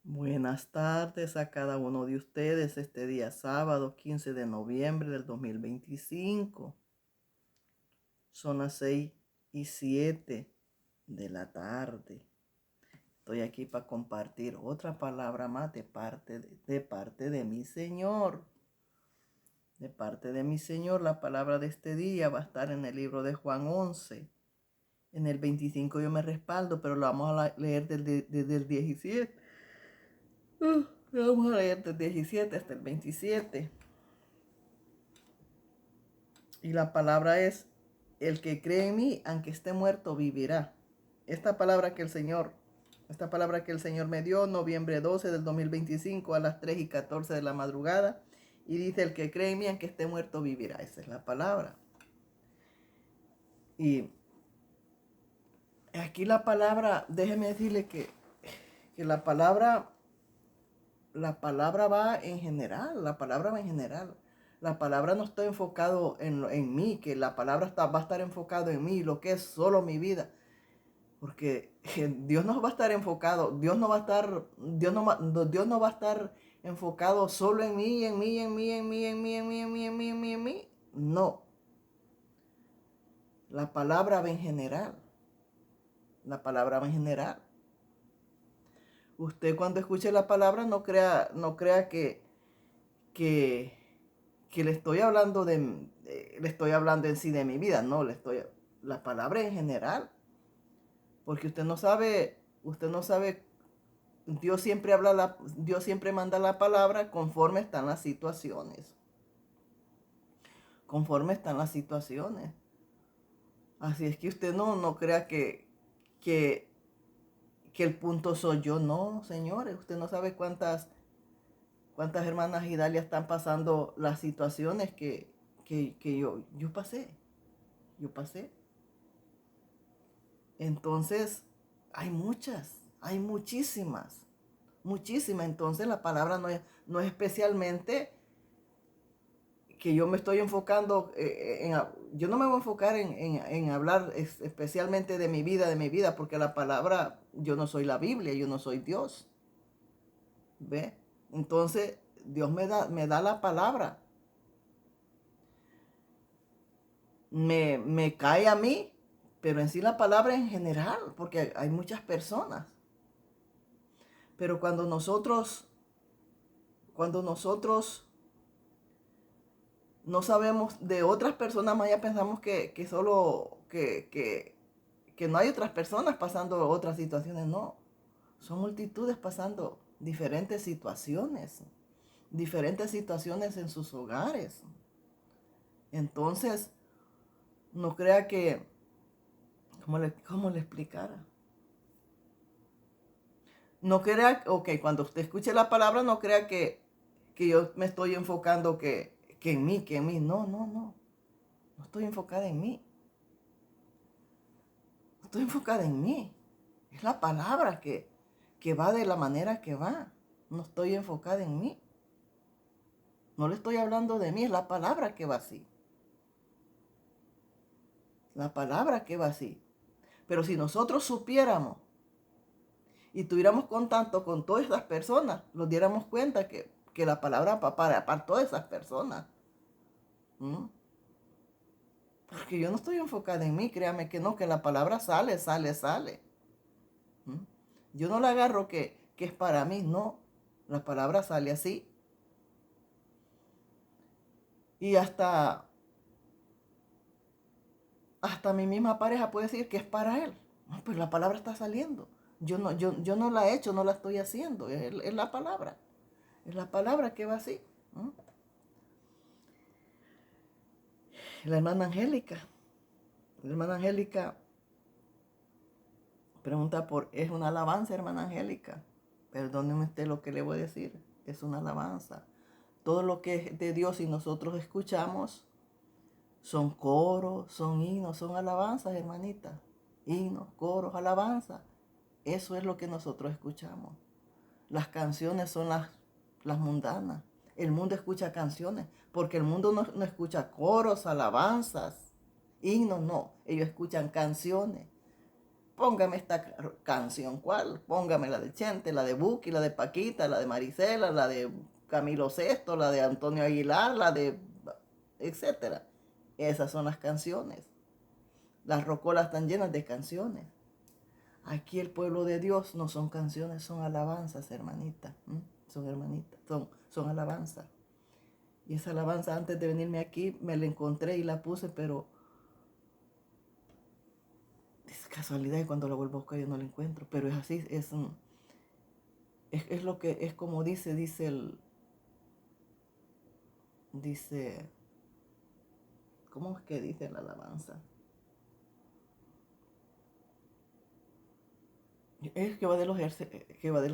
Buenas tardes a cada uno de ustedes este día sábado 15 de noviembre del 2025. Son las 6:07 de la tarde. Estoy aquí para compartir otra palabra más de parte de mi Señor. De parte de mi Señor, la palabra de este día va a estar en el libro de Juan 11. En el 25 yo me respaldo, pero lo vamos a leer desde el 17. Vamos a leer del 17 hasta el 27. Y la palabra es: el que cree en mí, aunque esté muerto, vivirá. Esta palabra que el Señor me dio, noviembre 12 del 2025 a las 3:14 de la madrugada. Y dice: el que cree en mí, aunque esté muerto, vivirá. Esa es la palabra. Y aquí la palabra, déjeme decirle que la palabra va en general. La palabra va en general. La palabra no está enfocado en mí, que la palabra va a estar enfocado en mí, lo que es solo mi vida. Porque Dios no va a estar enfocado, Dios no va a estar enfocado solo en mí, en mí, en mí, en mí, en mí, en mí, en mí, en mí, en mí, en mí. No. La palabra va en general. La palabra va en general. Usted cuando escuche la palabra no crea que, que le estoy hablando en sí de mi vida. No, la palabra en general. Porque usted no sabe, Dios siempre manda la palabra conforme están las situaciones. Conforme están las situaciones. Así es que usted no crea que, que el punto soy yo. No, señores, usted no sabe cuántas hermanas Idalia están pasando las situaciones que yo pasé. Yo pasé. Entonces, hay muchísimas. Entonces la palabra no es especialmente que yo me estoy enfocando yo no me voy a enfocar en hablar especialmente de mi vida, porque la palabra, yo no soy la Biblia, yo no soy Dios. ¿Ve? Entonces Dios me da la palabra. Me cae a mí, pero en sí la palabra en general, porque hay muchas personas. Pero cuando nosotros no sabemos de otras personas, más ya pensamos que no hay otras personas pasando otras situaciones. No, son multitudes pasando diferentes situaciones en sus hogares. Entonces, no crea que, ¿cómo le explicara? No crea, ok, cuando usted escuche la palabra, no crea que yo me estoy enfocando que en mí. No estoy enfocada en mí. Estoy enfocada en mí. Es la palabra que va de la manera que va. No estoy enfocada en mí. No le estoy hablando de mí, es la palabra que va así. La palabra que va así. Pero si nosotros supiéramos y tuviéramos contacto con todas esas personas, nos diéramos cuenta que la palabra va para todas esas personas. ¿Mm? Porque yo no estoy enfocada en mí, créame que no, que la palabra sale. ¿Mm? Yo no la agarro que es para mí, no. La palabra sale así. Y hasta mi misma pareja puede decir que es para él. No, pues la palabra está saliendo. Yo no la he hecho, no la estoy haciendo. Es la palabra. Es la palabra que va así. ¿Mm? La hermana Angélica. La hermana Angélica pregunta es una alabanza, hermana Angélica. Perdóneme usted lo que le voy a decir. Es una alabanza. Todo lo que es de Dios y nosotros escuchamos son coros, son himnos, son alabanzas, hermanita. Himnos, coros, alabanzas. Eso es lo que nosotros escuchamos. Las canciones son las mundanas. El mundo escucha canciones, porque el mundo no escucha coros, alabanzas, himnos, no. Ellos escuchan canciones. póngame esta canción. ¿Cuál? Póngame la de Chente, la de Buki, la de Paquita, la de Marisela, la de Camilo Sesto, la de Antonio Aguilar, la de etcétera. Esas son las canciones. Las rocolas están llenas de canciones. Aquí el pueblo de Dios no son canciones, son alabanzas, hermanita. Son hermanitas, son alabanzas. Y esa alabanza antes de venirme aquí me la encontré y la puse, pero es casualidad y cuando la vuelvo a buscar yo no la encuentro. Pero es así, es lo que es como dice ¿cómo es que dice la alabanza? Es Jehová de los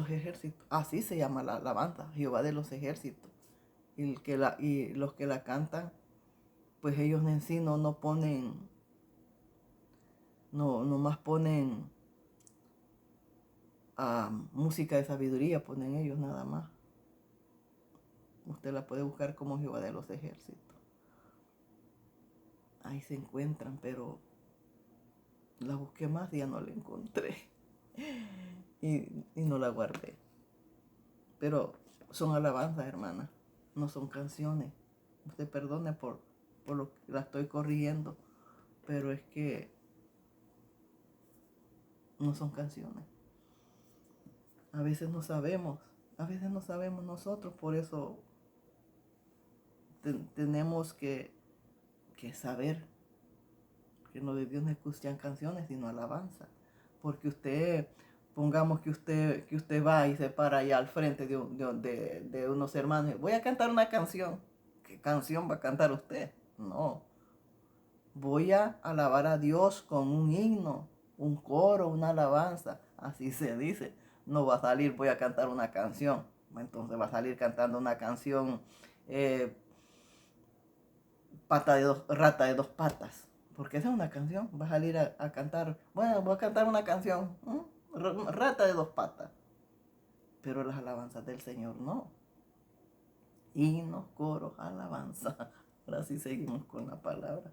ejércitos. Así se llama la alabanza, Jehová de los ejércitos. Y los que la cantan, pues ellos en sí no ponen, no más ponen música de sabiduría, ponen ellos nada más. Usted la puede buscar como Jehová de los ejércitos. Ahí se encuentran, pero la busqué más y ya no la encontré. Y no la guardé. Pero son alabanzas, hermana, no son canciones. Usted perdone por lo que la estoy corrigiendo, pero es que no son canciones. A veces no sabemos nosotros, por eso tenemos que saber que no de Dios no escuchan canciones, sino alabanza. Porque pongamos que usted va y se para allá al frente de unos hermanos. Voy a cantar una canción. ¿Qué canción va a cantar usted? No. Voy a alabar a Dios con un himno, un coro, una alabanza. Así se dice. No va a salir, voy a cantar una canción. Entonces va a salir cantando una canción, rata de dos patas. Porque esa es una canción. Va a salir a cantar, bueno, voy a cantar una canción, rata de dos patas. Pero las alabanzas del Señor no. Himnos, coros, alabanza. Ahora sí seguimos con la palabra.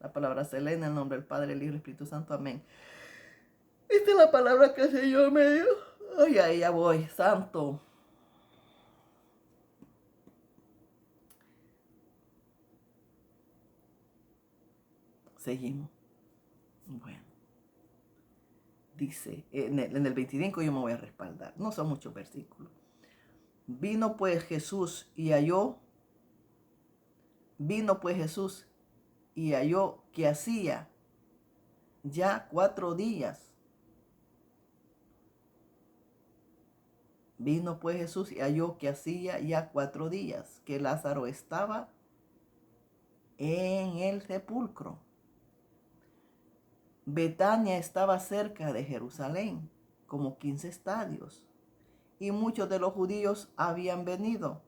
La palabra se lee en el nombre del Padre, el Hijo y el Espíritu Santo. Amén. Esta es la palabra que el Señor me dio. Ay, ahí ya voy, santo. Seguimos. Bueno. Dice, en el 25 yo me voy a respaldar. No son muchos versículos. Vino pues Jesús y halló que hacía ya 4 días. Vino pues Jesús y halló que hacía ya 4 días que Lázaro estaba en el sepulcro. Betania estaba cerca de Jerusalén, como 15 estadios, y muchos de los judíos habían venido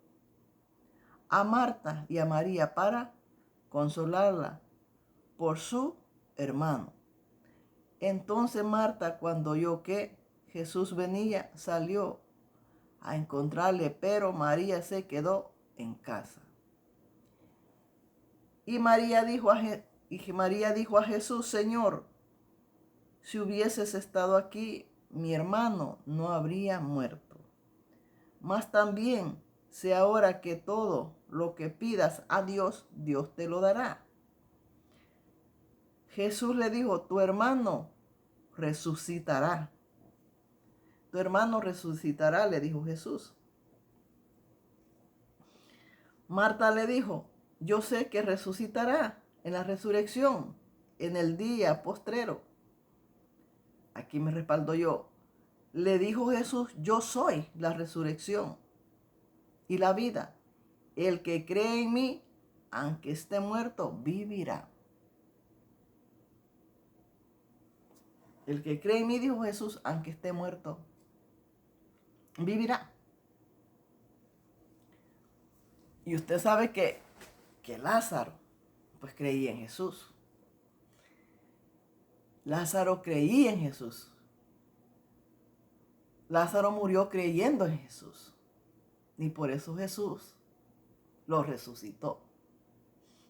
a Marta y a María para consolarla por su hermano. Entonces Marta, cuando oyó que Jesús venía, salió a encontrarle, pero María se quedó en casa. Y María dijo a Jesús: Señor, si hubieses estado aquí, mi hermano no habría muerto. Mas también sé ahora que todo lo que pidas a Dios, Dios te lo dará. Jesús le dijo: tu hermano resucitará. Tu hermano resucitará, le dijo Jesús. Marta le dijo: yo sé que resucitará en la resurrección, en el día postrero. Aquí me respaldo yo. Le dijo Jesús: yo soy la resurrección y la vida. El que cree en mí, aunque esté muerto, vivirá. El que cree en mí, dijo Jesús, aunque esté muerto, vivirá. Y usted sabe que Lázaro, pues creía en Jesús. Lázaro creía en Jesús. Lázaro murió creyendo en Jesús. Y por eso Jesús lo resucitó.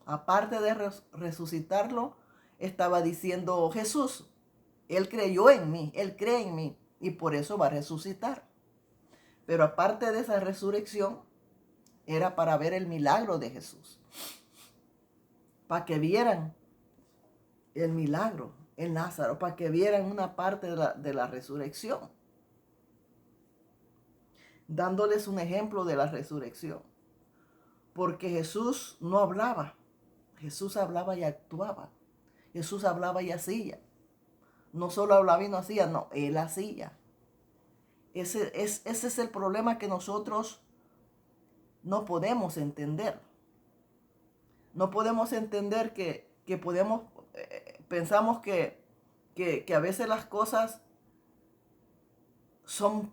Aparte de resucitarlo, estaba diciendo Jesús: Él creyó en mí, Él cree en mí y por eso va a resucitar. Pero aparte de esa resurrección, era para ver el milagro de Jesús. Para que vieran el milagro en Lázaro, para que vieran una parte de la resurrección. Dándoles un ejemplo de la resurrección. Porque Jesús no hablaba. Jesús hablaba y actuaba. Jesús hablaba y hacía. No solo hablaba y no hacía, no, Él hacía. Ese es el problema que nosotros no podemos entender. No podemos entender que podemos, pensamos que a veces las cosas son,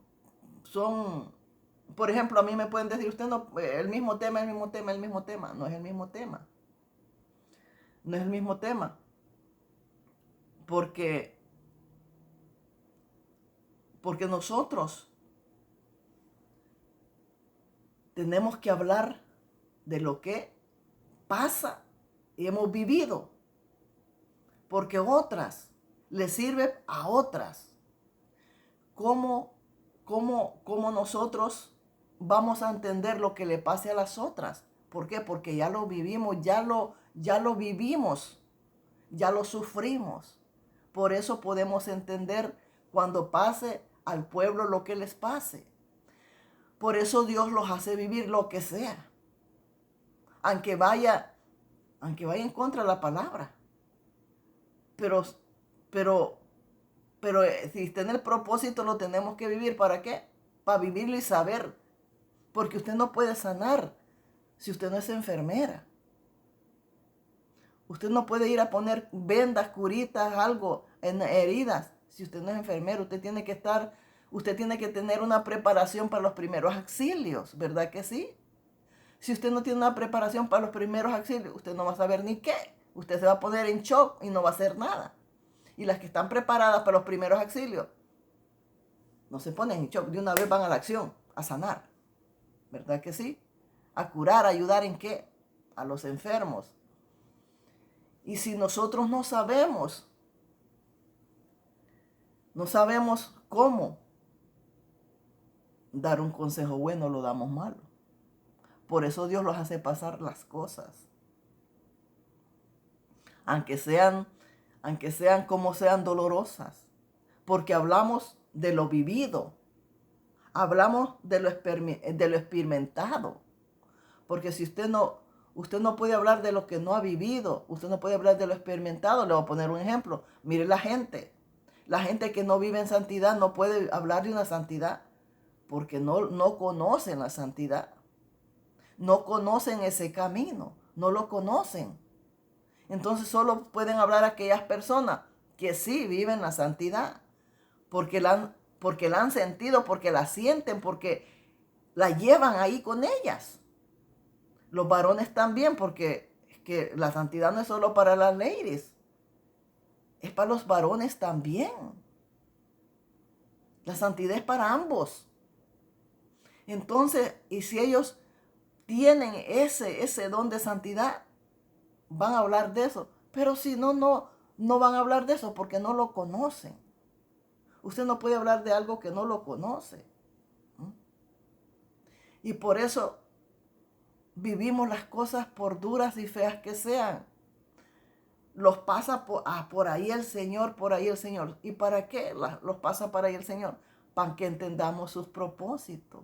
por ejemplo, a mí me pueden decir, usted no, el mismo tema. No es el mismo tema. No es el mismo tema. Porque nosotros tenemos que hablar de lo que pasa y hemos vivido. Porque otras le sirve a otras. ¿Cómo nosotros vamos a entender lo que le pase a las otras? ¿Por qué? Porque ya lo vivimos, ya lo vivimos, ya lo sufrimos. Por eso podemos entender cuando pase al pueblo lo que les pase. Por eso Dios los hace vivir lo que sea. Aunque vaya en contra de la palabra. Pero si está en el propósito lo tenemos que vivir. ¿Para qué? Para vivirlo y saber. Porque usted no puede sanar si usted no es enfermera. Usted no puede ir a poner vendas, curitas, algo en heridas si usted no es enfermero. Usted tiene que tener una preparación para los primeros auxilios, ¿verdad que sí? Si usted no tiene una preparación para los primeros auxilios, usted no va a saber ni qué. Usted se va a poner en shock y no va a hacer nada. Y las que están preparadas para los primeros auxilios no se ponen en shock, de una vez van a la acción, a sanar, ¿verdad que sí? A curar, a ayudar ¿en qué? A los enfermos. Y si nosotros no sabemos cómo dar un consejo bueno, lo damos malo. Por eso Dios los hace pasar las cosas. Aunque sean como sean dolorosas. Porque hablamos de lo vivido. Hablamos de lo experimentado. Porque si usted no puede hablar de lo que no ha vivido, usted no puede hablar de lo experimentado. Le voy a poner un ejemplo. Mire la gente que no vive en santidad no puede hablar de una santidad porque no conocen la santidad. No conocen ese camino, no lo conocen. Entonces solo pueden hablar aquellas personas que sí viven la santidad, porque la han sentido, porque la sienten, porque la llevan ahí con ellas. Los varones también, porque es que la santidad no es solo para las ladies, es para los varones también. La santidad es para ambos. Entonces, y si ellos tienen ese don de santidad, van a hablar de eso. Pero si no van a hablar de eso porque no lo conocen. Usted no puede hablar de algo que no lo conoce. Y por eso vivimos las cosas por duras y feas que sean. Los pasa por ahí el Señor, por ahí el Señor. ¿Y para qué los pasa por ahí el Señor? Para que entendamos sus propósitos.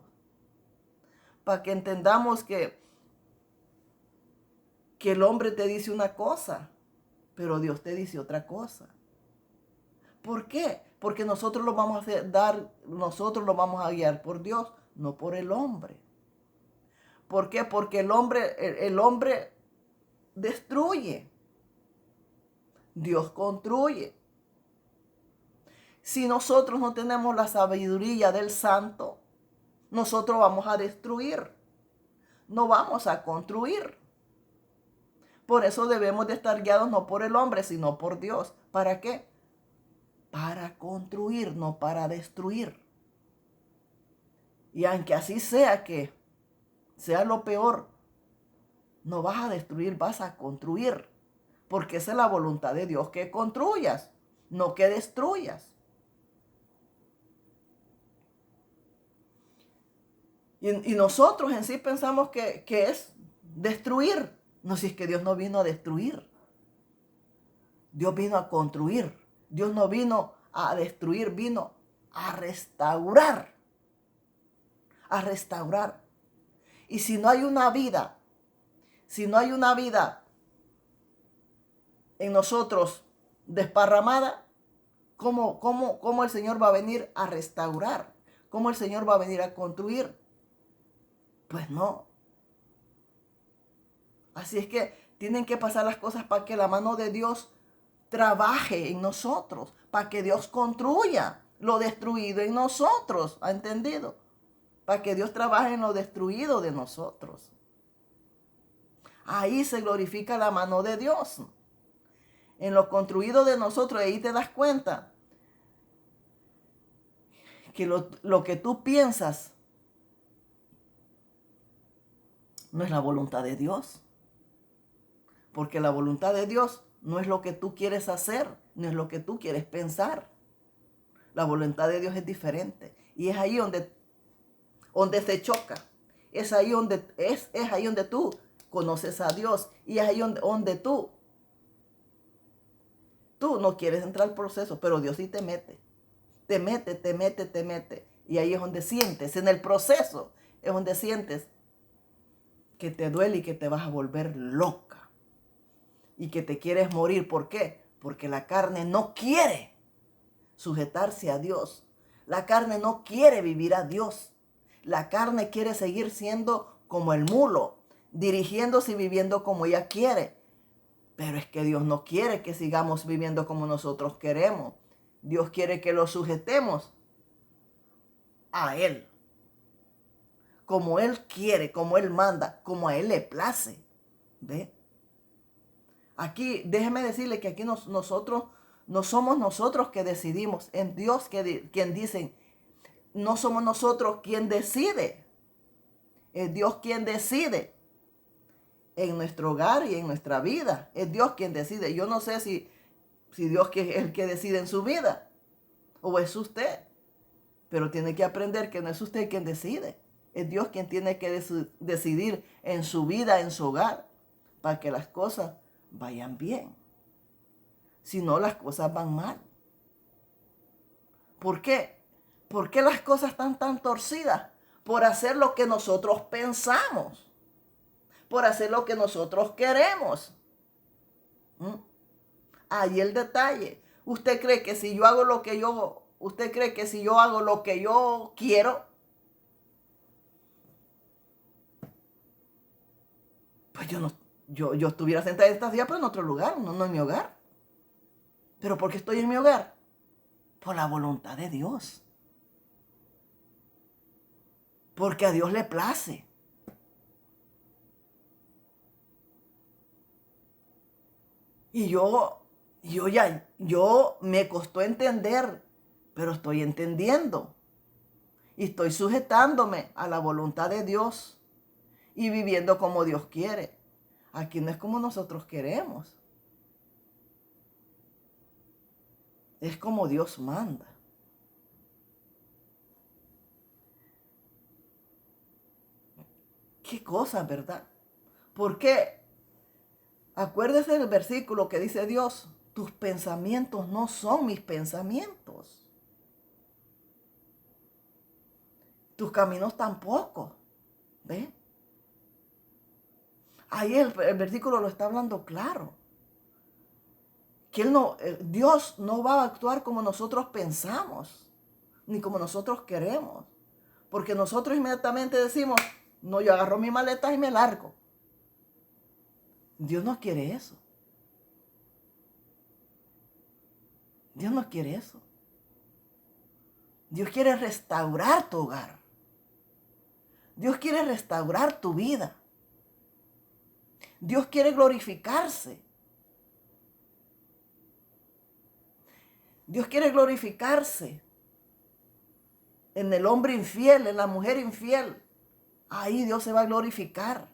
Para que entendamos que el hombre te dice una cosa, pero Dios te dice otra cosa. ¿Por qué? Porque nosotros lo vamos a guiar por Dios, no por el hombre. ¿Por qué? Porque el hombre destruye. Dios construye. Si nosotros no tenemos la sabiduría del santo, nosotros vamos a destruir. No vamos a construir. Por eso debemos de estar guiados no por el hombre, sino por Dios. ¿Para qué? Para construir, no para destruir. Y aunque así sea que sea lo peor, no vas a destruir, vas a construir. Porque esa es la voluntad de Dios, que construyas. no que destruyas. Y nosotros en sí pensamos que es destruir. No, si es que Dios no vino a destruir. Dios vino a construir. Dios no vino a destruir, vino a restaurar. A restaurar. Y si no hay una vida, si no hay una vida en nosotros desparramada, ¿cómo el Señor va a venir a restaurar? ¿Cómo el Señor va a venir a construir? Pues no. Así es que tienen que pasar las cosas para que la mano de Dios trabaje en nosotros, para que Dios construya lo destruido en nosotros. ¿Ha entendido? Para que Dios trabaje en lo destruido de nosotros. Ahí se glorifica la mano de Dios. En lo construido de nosotros, ahí te das cuenta que lo que tú piensas no es la voluntad de Dios. Porque la voluntad de Dios no es lo que tú quieres hacer, no es lo que tú quieres pensar. La voluntad de Dios es diferente. Y es ahí donde se choca. Es ahí donde tú conoces a Dios. Y es ahí donde tú no quieres entrar al proceso, pero Dios sí te mete. Te mete, te mete, te mete. Y ahí es donde sientes, en el proceso, es donde sientes que te duele y que te vas a volver loca. Y que te quieres morir. ¿Por qué? Porque la carne no quiere sujetarse a Dios. La carne no quiere vivir a Dios. La carne quiere seguir siendo como el mulo, dirigiéndose y viviendo como ella quiere. Pero es que Dios no quiere que sigamos viviendo como nosotros queremos. Dios quiere que lo sujetemos a Él. Como Él quiere, como Él manda, como a Él le place. ¿Ve? Aquí, déjeme decirle que aquí nosotros no somos nosotros que decidimos. En Dios quien dicen, no somos nosotros quien decide. Es Dios quien decide en nuestro hogar y en nuestra vida. Es Dios quien decide. Yo no sé si Dios es el que decide en su vida o es usted. Pero tiene que aprender que no es usted quien decide. Es Dios quien tiene que decidir en su vida, en su hogar, para que las cosas vayan bien. Si no, las cosas van mal. ¿Por qué? ¿Por qué las cosas están tan torcidas? Por hacer lo que nosotros pensamos. Por hacer lo que nosotros queremos. Ahí el detalle. ¿Usted cree que si yo hago lo que yo quiero, pues yo estuviera sentada en esta silla, pero en otro lugar, no en mi hogar? ¿Pero por qué estoy en mi hogar? Por la voluntad de Dios. Porque a Dios le place. Y yo me costó entender, pero estoy entendiendo. Y estoy sujetándome a la voluntad de Dios y viviendo como Dios quiere. Aquí no es como nosotros queremos. Es como Dios manda. Qué cosa, ¿verdad? Porque acuérdese del versículo que dice Dios, tus pensamientos no son mis pensamientos. Tus caminos tampoco. ¿Ve? Ahí el versículo lo está hablando claro. Que Dios no va a actuar como nosotros pensamos, ni como nosotros queremos. Porque nosotros inmediatamente decimos, no, yo agarro mi maleta y me largo. Dios no quiere eso. Dios no quiere eso. Dios quiere restaurar tu hogar. Dios quiere restaurar tu vida. Dios quiere glorificarse. Dios quiere glorificarse en el hombre infiel, en la mujer infiel. Ahí Dios se va a glorificar.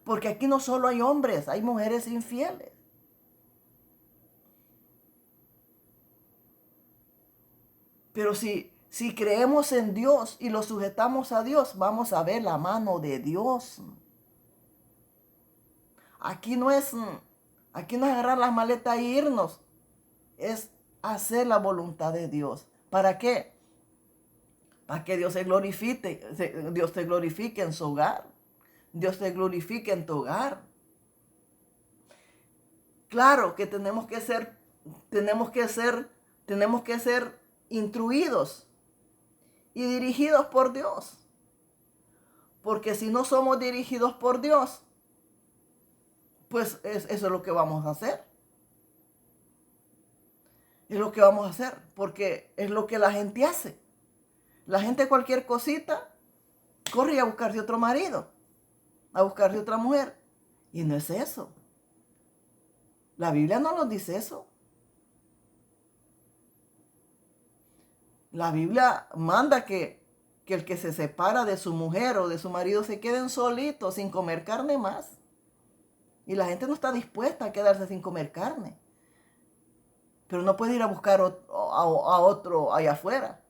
Porque aquí no solo hay hombres, hay mujeres infieles. Pero si creemos en Dios y lo sujetamos a Dios, vamos a ver la mano de Dios. Aquí no es, aquí no es agarrar las maletas e irnos. Es hacer la voluntad de Dios. ¿Para qué? Para que Dios Dios te glorifique en su hogar. Dios te glorifique en tu hogar. Claro que tenemos que ser instruidos y dirigidos por Dios. Porque si no somos dirigidos por Dios, pues eso es lo que vamos a hacer. Es lo que vamos a hacer, porque es lo que la gente hace. La gente cualquier cosita corre a buscarse otro marido, a buscarse otra mujer. Y no es eso. La Biblia no nos dice eso. La Biblia manda que el que se separa de su mujer o de su marido se queden solitos sin comer carne más. Y la gente no está dispuesta a quedarse sin comer carne. Pero no puede ir a buscar a otro allá afuera.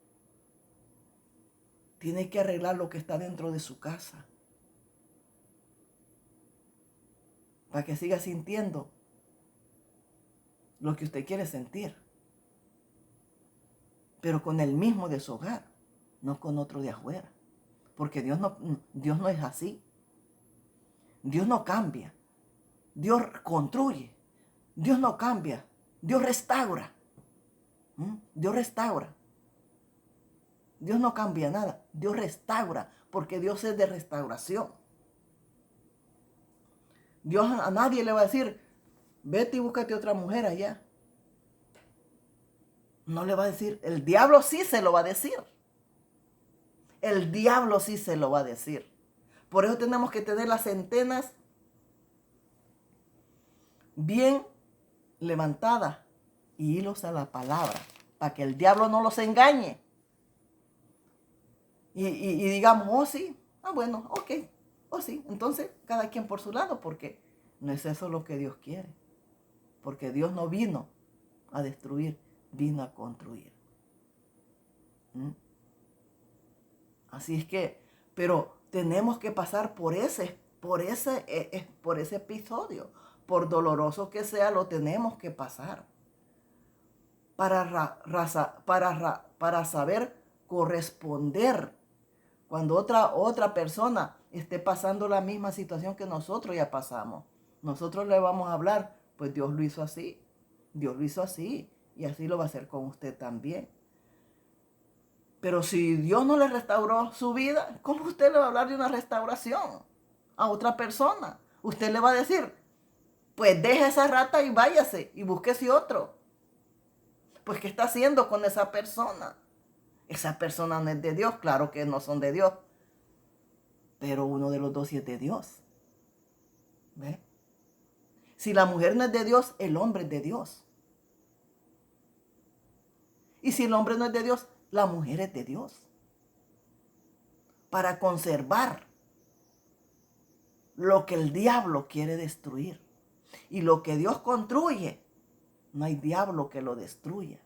Tiene que arreglar lo que está dentro de su casa. Para que siga sintiendo lo que usted quiere sentir. Pero con el mismo de su hogar, no con otro de afuera. Porque Dios no es así. Dios no cambia. Dios construye. Dios no cambia. Dios restaura. Dios restaura. Dios no cambia nada. Dios restaura. Porque Dios es de restauración. Dios a nadie le va a decir, vete y búscate otra mujer allá. No le va a decir. El diablo sí se lo va a decir. El diablo sí se lo va a decir. Por eso tenemos que tener las antenas bien levantadas y hilos a la palabra, para que el diablo no los engañe. Y digamos, oh sí, bueno, ok, oh sí. Entonces, cada quien por su lado, porque no es eso lo que Dios quiere. Porque Dios no vino a destruir, vino a construir. Así es que, pero tenemos que pasar por ese episodio. Por doloroso que sea, lo tenemos que pasar. Para saber corresponder cuando otra persona esté pasando la misma situación que nosotros ya pasamos. Nosotros le vamos a hablar, pues Dios lo hizo así, Dios lo hizo así, y así lo va a hacer con usted también. Pero si Dios no le restauró su vida, ¿cómo usted le va a hablar de una restauración a otra persona? Usted le va a decir, pues deje esa rata y váyase y búsquese otro. Pues ¿qué está haciendo con esa persona? Esa persona no es de Dios, claro que no son de Dios. Pero uno de los dos sí es de Dios. ¿Ve? Si la mujer no es de Dios, el hombre es de Dios. Y si el hombre no es de Dios, la mujer es de Dios. Para conservar lo que el diablo quiere destruir. Y lo que Dios construye, no hay diablo que lo destruya.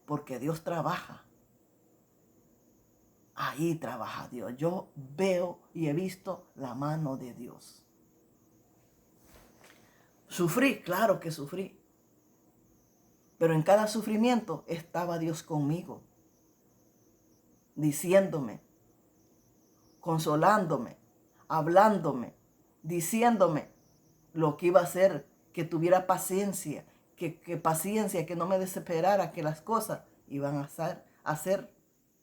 Porque Dios trabaja. Ahí trabaja Dios. Yo veo y he visto la mano de Dios. Sufrí, claro que sufrí. Pero en cada sufrimiento estaba Dios conmigo, diciéndome, consolándome, hablándome, diciéndome lo que iba a hacer, que tuviera paciencia, que no me desesperara, que las cosas iban a ser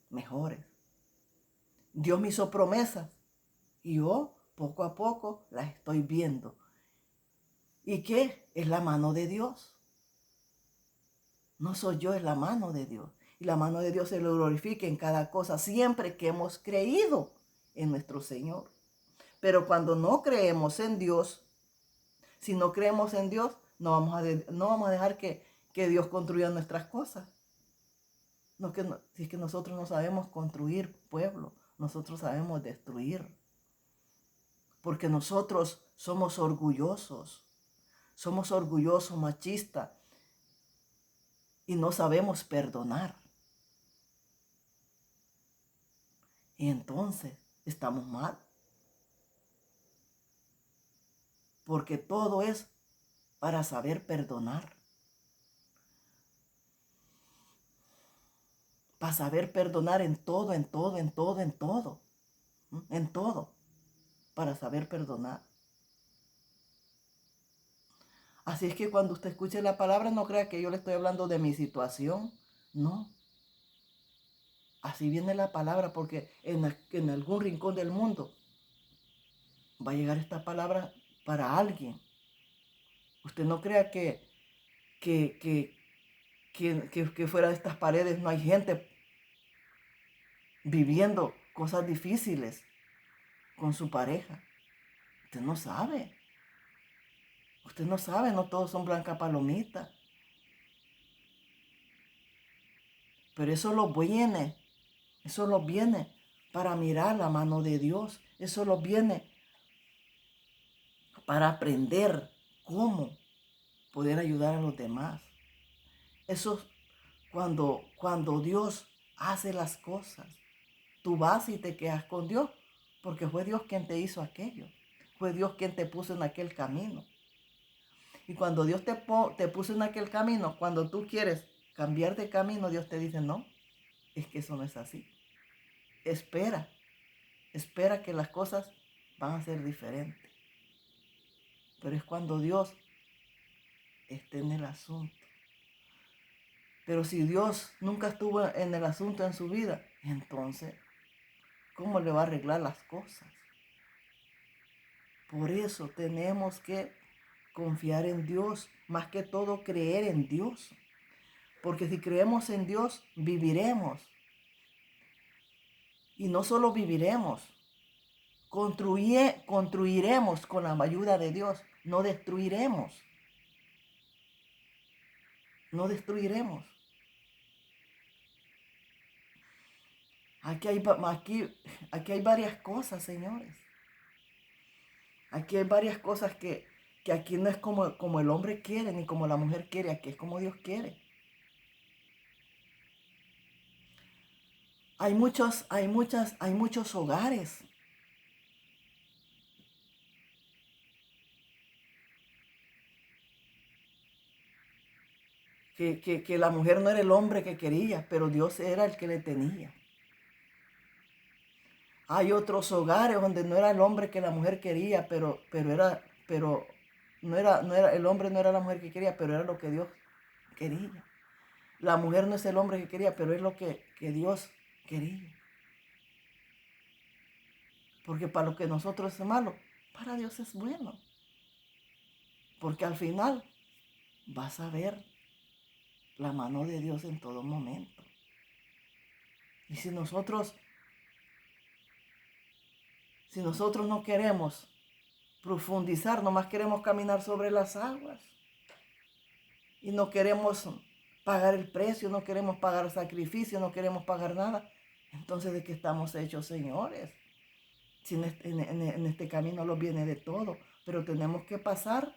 mejores. Dios me hizo promesas y yo poco a poco las estoy viendo. ¿Y qué? Es la mano de Dios. No soy yo, es la mano de Dios. Y la mano de Dios se lo glorifica en cada cosa, siempre que hemos creído en nuestro Señor. Pero cuando no creemos en Dios, si no creemos en Dios, no vamos a dejar que Dios construya nuestras cosas. Si es que nosotros no sabemos construir pueblo, nosotros sabemos destruir. Porque nosotros somos orgullosos, machistas, y no sabemos perdonar. Y entonces estamos mal. Porque todo es para saber perdonar. Para saber perdonar en todo, en todo, en todo, en todo. En todo. Para saber perdonar. Así es que cuando usted escuche la palabra, no crea que yo le estoy hablando de mi situación. No. Así viene la palabra, porque en algún rincón del mundo va a llegar esta palabra para alguien. Usted no crea que fuera de estas paredes no hay gente viviendo cosas difíciles con su pareja. Usted no sabe. Usted no sabe, no todos son blanca palomita. Pero eso lo viene para mirar la mano de Dios. Eso lo viene para aprender cómo poder ayudar a los demás. Eso cuando Dios hace las cosas. Tú vas y te quedas con Dios, porque fue Dios quien te hizo aquello. Fue Dios quien te puso en aquel camino. Y cuando Dios te puso en aquel camino, cuando tú quieres cambiar de camino, Dios te dice, no, es que eso no es así. Espera que las cosas van a ser diferentes. Pero es cuando Dios esté en el asunto. Pero si Dios nunca estuvo en el asunto en su vida, entonces, ¿cómo le va a arreglar las cosas? Por eso tenemos que confiar en Dios, más que todo creer en Dios. Porque si creemos en Dios, viviremos. Y no solo viviremos, construiremos con la ayuda de Dios, no destruiremos. No destruiremos. Aquí hay varias cosas, señores. Aquí hay varias cosas que aquí no es como el hombre quiere ni como la mujer quiere, aquí es como Dios quiere. Hay muchos hogares que la mujer no era el hombre que quería, pero Dios era el que le tenía. Hay otros hogares donde no era el hombre que la mujer quería, pero el hombre no era la mujer que quería, pero era lo que Dios quería. La mujer no es el hombre que quería, pero es lo que Dios quería. Porque para lo que nosotros es malo, para Dios es bueno. Porque al final vas a ver la mano de Dios en todo momento. Y si nosotros no queremos profundizar, nomás queremos caminar sobre las aguas. Y no queremos pagar el precio, no queremos pagar el sacrificio, no queremos pagar nada. Entonces, ¿de qué estamos hechos, señores? Si en este camino lo viene de todo, pero tenemos que pasar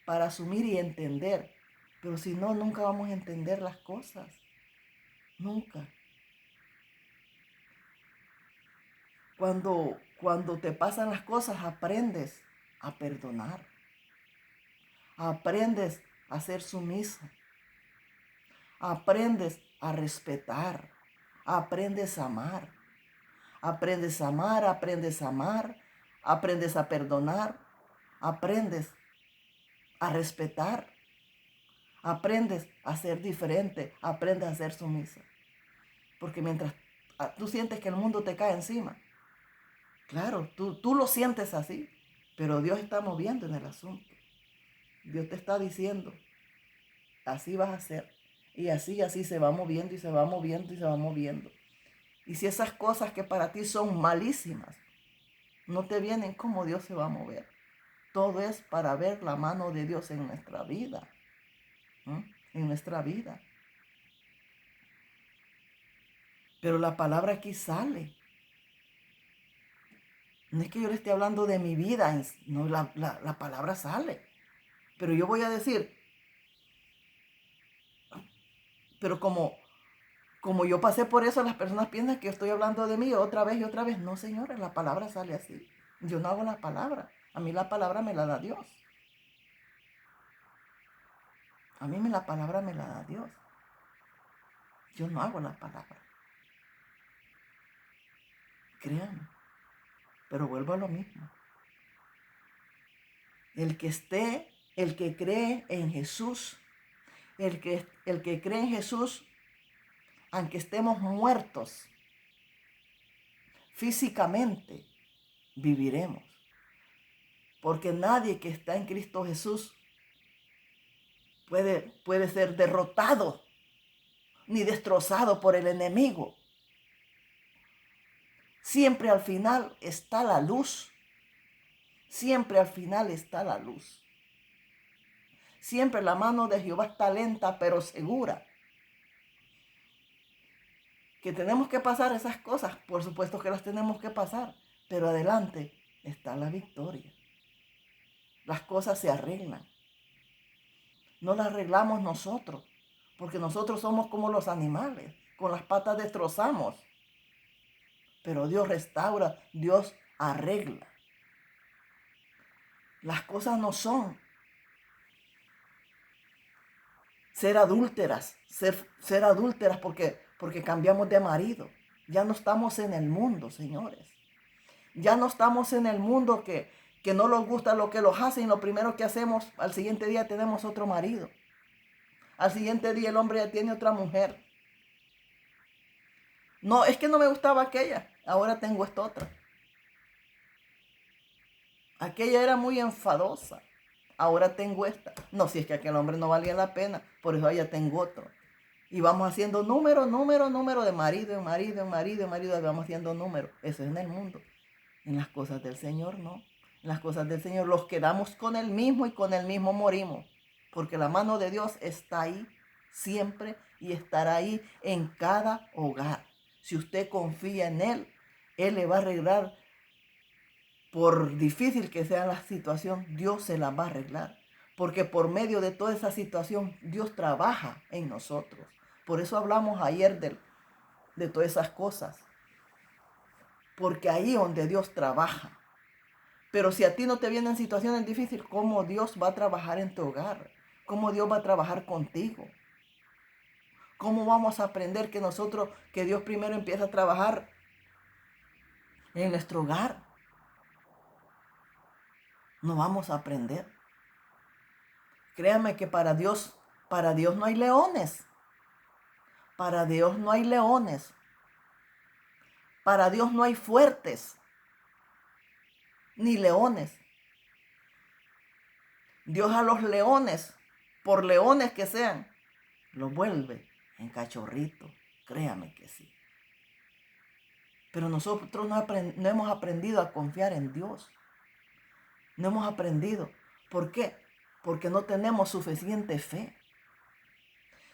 para asumir y entender. Pero si no, nunca vamos a entender las cosas. Nunca. Cuando te pasan las cosas, aprendes a perdonar. Aprendes a ser sumisa. Aprendes a respetar. Aprendes a amar. Aprendes a amar, aprendes a amar, aprendes a perdonar, aprendes a respetar, aprendes a ser diferente, aprendes a ser sumisa. Porque mientras tú sientes que el mundo te cae encima, claro, tú lo sientes así, pero Dios está moviendo en el asunto. Dios te está diciendo, así vas a ser. Y así se va moviendo y se va moviendo y se va moviendo. Y si esas cosas que para ti son malísimas, no te vienen, ¿cómo Dios se va a mover? Todo es para ver la mano de Dios en nuestra vida. En nuestra vida. Pero la palabra aquí sale. No es que yo le esté hablando de mi vida, no, la palabra sale. Pero yo voy a decir, pero como Como yo pasé por eso, las personas piensan que yo estoy hablando de mí otra vez y otra vez. No, señores, la palabra sale así. Yo no hago la palabra. A mí la palabra me la da Dios. A mí la palabra me la da Dios. Yo no hago la palabra. Créanme. Pero vuelvo a lo mismo. El que cree en Jesús, el que cree en Jesús, aunque estemos muertos físicamente, viviremos. Porque nadie que está en Cristo Jesús puede ser derrotado ni destrozado por el enemigo. Siempre al final está la luz. Siempre al final está la luz. Siempre la mano de Jehová está lenta pero segura. Que tenemos que pasar esas cosas, por supuesto que las tenemos que pasar, pero adelante está la victoria. Las cosas se arreglan. No las arreglamos nosotros, porque nosotros somos como los animales, con las patas destrozamos. Pero Dios restaura, Dios arregla. Las cosas no son ser adúlteras, ser adúlteras porque cambiamos de marido. Ya no estamos en el mundo, señores. Ya no estamos en el mundo que no nos gusta lo que los hacen y lo primero que hacemos, al siguiente día tenemos otro marido. Al siguiente día el hombre ya tiene otra mujer. No, es que no me gustaba aquella, ahora tengo esta otra. Aquella era muy enfadosa, ahora tengo esta. No, si es que aquel hombre no valía la pena, por eso ya tengo otro. Y vamos haciendo número de marido en marido, y vamos haciendo número. Eso es en el mundo. En las cosas del Señor no. En las cosas del Señor los quedamos con el mismo y con el mismo morimos. Porque la mano de Dios está ahí siempre y estará ahí en cada hogar. Si usted confía en Él le va a arreglar. Por difícil que sea la situación, Dios se la va a arreglar. Porque por medio de toda esa situación, Dios trabaja en nosotros. Por eso hablamos ayer de todas esas cosas. Porque ahí donde Dios trabaja. Pero si a ti no te vienen situaciones difíciles, ¿cómo Dios va a trabajar en tu hogar? ¿Cómo Dios va a trabajar contigo? ¿Cómo vamos a aprender que Dios primero empieza a trabajar en nuestro hogar? No vamos a aprender. Créanme que para Dios no hay leones. Para Dios no hay leones. Para Dios no hay fuertes ni leones. Dios a los leones, por leones que sean, los vuelve en cachorrito. Créame que sí. Pero nosotros no hemos aprendido a confiar en Dios. No hemos aprendido. ¿Por qué? Porque no tenemos suficiente fe.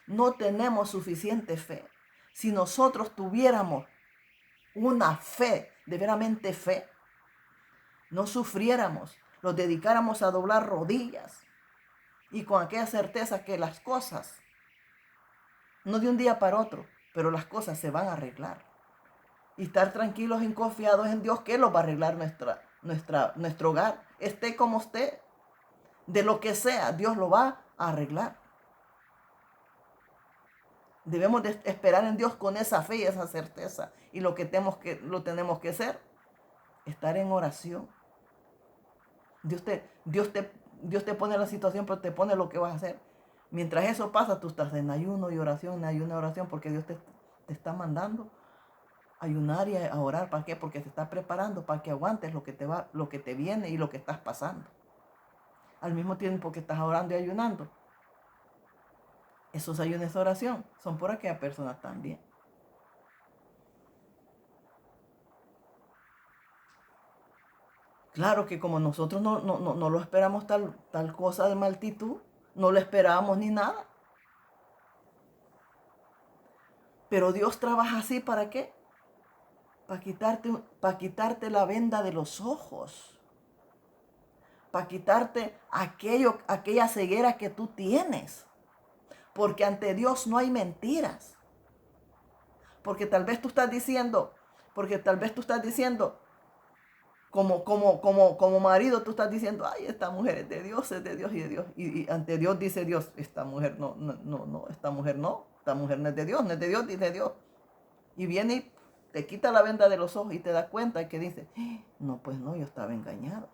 No tenemos suficiente fe. Si nosotros tuviéramos una fe, de veramente fe, no sufriéramos, nos dedicáramos a doblar rodillas y con aquella certeza que las cosas, no de un día para otro, pero las cosas se van a arreglar. Y estar tranquilos y confiados en Dios que Él los va a arreglar nuestro hogar. Esté como esté, de lo que sea, Dios lo va a arreglar. Debemos de esperar en Dios con esa fe y esa certeza. Y lo tenemos que hacer, estar en oración. Dios te pone la situación, pero te pone lo que vas a hacer. Mientras eso pasa, tú estás en ayuno y oración, porque Dios te está mandando a ayunar y a orar. ¿Para qué? Porque te está preparando para que aguantes lo que te viene y lo que estás pasando. Al mismo tiempo que estás orando y ayunando, esos ayunos de oración son por aquella persona también. Claro que como nosotros no lo esperamos tal cosa de maltitud, no lo esperábamos ni nada. Pero Dios trabaja así, ¿para qué? Para quitarte la venda de los ojos. Para quitarte aquella ceguera que tú tienes. Porque ante Dios no hay mentiras. Porque tal vez tú estás diciendo, como marido, tú estás diciendo, ay, esta mujer es de Dios, es de Dios y de Dios. Y ante Dios dice Dios, esta mujer no, esta mujer no es de Dios, no es de Dios, dice Dios. Y viene y te quita la venda de los ojos y te das cuenta que dice, no, pues no, yo estaba engañada.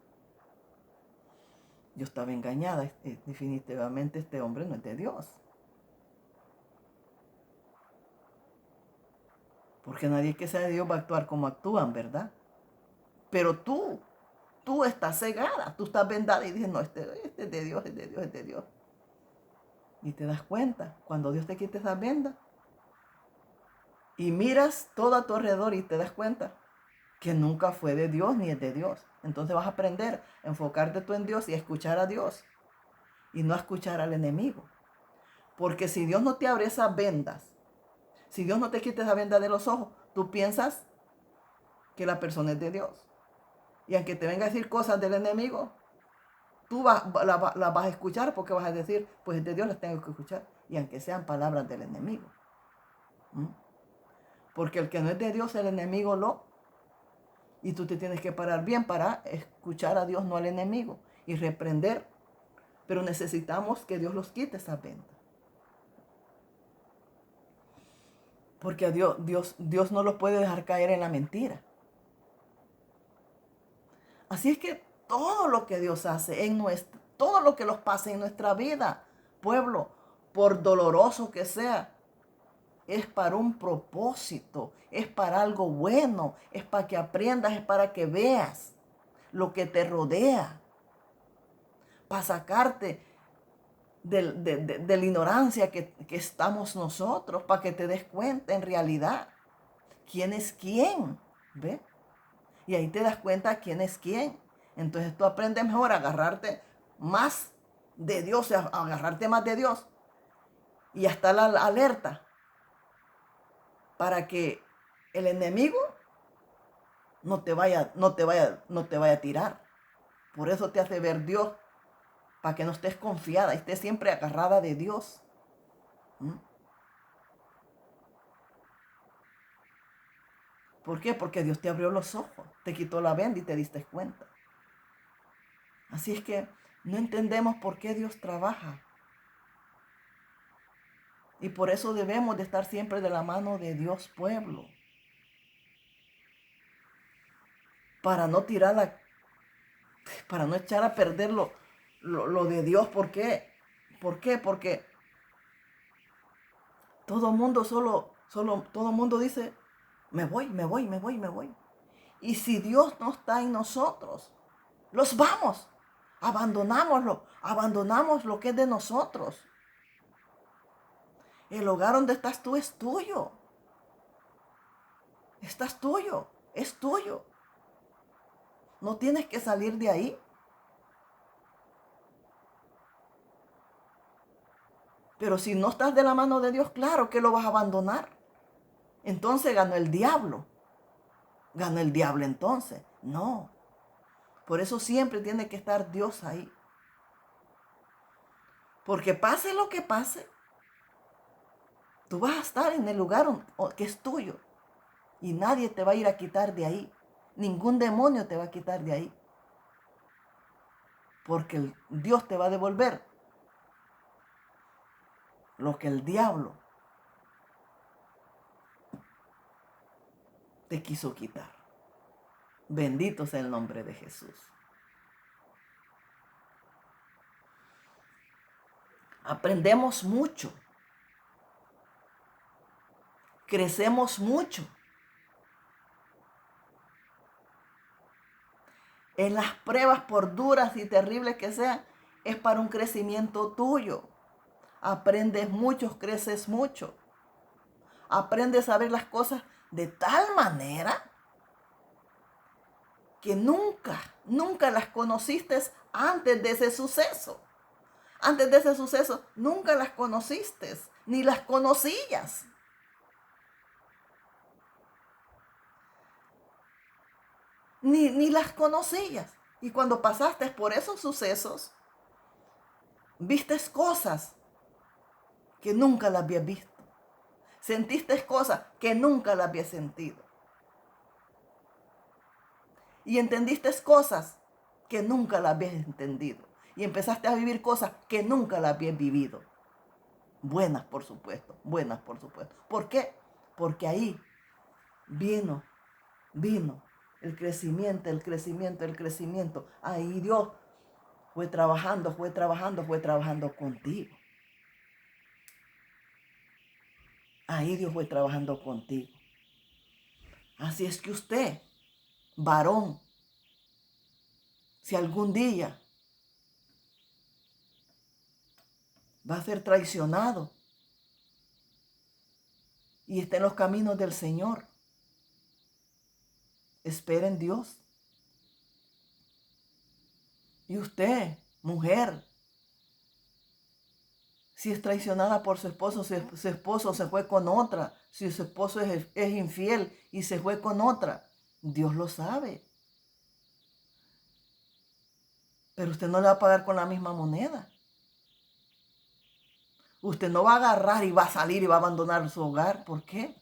Yo estaba engañada, definitivamente este hombre no es de Dios. Porque nadie que sea de Dios va a actuar como actúan, ¿verdad? Pero tú estás cegada, tú estás vendada y dices, no, este es de Dios, es de Dios, es de Dios. Y te das cuenta, cuando Dios te quite esa venda y miras todo a tu alrededor y te das cuenta que nunca fue de Dios ni es de Dios. Entonces vas a aprender a enfocarte tú en Dios y a escuchar a Dios y no a escuchar al enemigo. Porque si Dios no te abre esas vendas, si Dios no te quita esa venda de los ojos, tú piensas que la persona es de Dios. Y aunque te venga a decir cosas del enemigo, tú la vas a escuchar porque vas a decir, pues de Dios las tengo que escuchar. Y aunque sean palabras del enemigo. Porque el que no es de Dios, el enemigo lo. Y tú te tienes que parar bien para escuchar a Dios, no al enemigo. Y reprender. Pero necesitamos que Dios los quite esas vendas. Porque a Dios no los puede dejar caer en la mentira. Así es que todo lo que Dios hace todo lo que nos pasa en nuestra vida, pueblo, por doloroso que sea, es para un propósito, es para algo bueno, es para que aprendas, es para que veas lo que te rodea, para sacarte de la ignorancia que estamos nosotros, para que te des cuenta en realidad quién es quién, ¿ves? Y ahí te das cuenta quién es quién. Entonces tú aprendes mejor a agarrarte más de Dios, a agarrarte más de Dios y a estar alerta para que el enemigo no te vaya a tirar. Por eso te hace ver Dios, para que no estés confiada, estés siempre agarrada de Dios. ¿Por qué? Porque Dios te abrió los ojos, te quitó la venda y te diste cuenta. Así es que no entendemos por qué Dios trabaja. Y por eso debemos de estar siempre de la mano de Dios, pueblo. Para no para no echar a perder lo de Dios. ¿Por qué? ¿Por qué? Porque todo el mundo todo el mundo dice, me voy. Y si Dios no está en nosotros, los vamos, abandonamos lo que es de nosotros. El hogar donde estás tú es tuyo. Es tuyo. No tienes que salir de ahí. Pero si no estás de la mano de Dios, claro que lo vas a abandonar. Entonces ganó el diablo. Ganó el diablo entonces. No. Por eso siempre tiene que estar Dios ahí. Porque pase lo que pase, tú vas a estar en el lugar que es tuyo. Y nadie te va a ir a quitar de ahí. Ningún demonio te va a quitar de ahí. Porque Dios te va a devolver lo que el diablo te quiso quitar. Bendito sea el nombre de Jesús. Aprendemos mucho. Crecemos mucho. En las pruebas, por duras y terribles que sean, es para un crecimiento tuyo. Aprendes mucho, creces mucho. Aprendes a ver las cosas de tal manera que nunca las conociste antes de ese suceso. Antes de ese suceso, nunca las conociste, ni las conocías. Ni las conocías. Y cuando pasaste por esos sucesos, vistes cosas que nunca las habías visto. Sentiste cosas que nunca las habías sentido. Y entendiste cosas que nunca las habías entendido. Y empezaste a vivir cosas que nunca las habías vivido. Buenas, por supuesto. Buenas, por supuesto. ¿Por qué? Porque ahí vino el crecimiento, el crecimiento, el crecimiento. Ahí Dios fue trabajando contigo. Ahí Dios fue trabajando contigo. Así es que usted, varón, si algún día va a ser traicionado y está en los caminos del Señor, espere en Dios. Y usted, mujer, si es traicionada por su esposo, si su esposo se fue con otra, si su esposo es infiel y se fue con otra, Dios lo sabe. Pero usted no le va a pagar con la misma moneda. Usted no va a agarrar y va a salir y va a abandonar su hogar. ¿Por qué?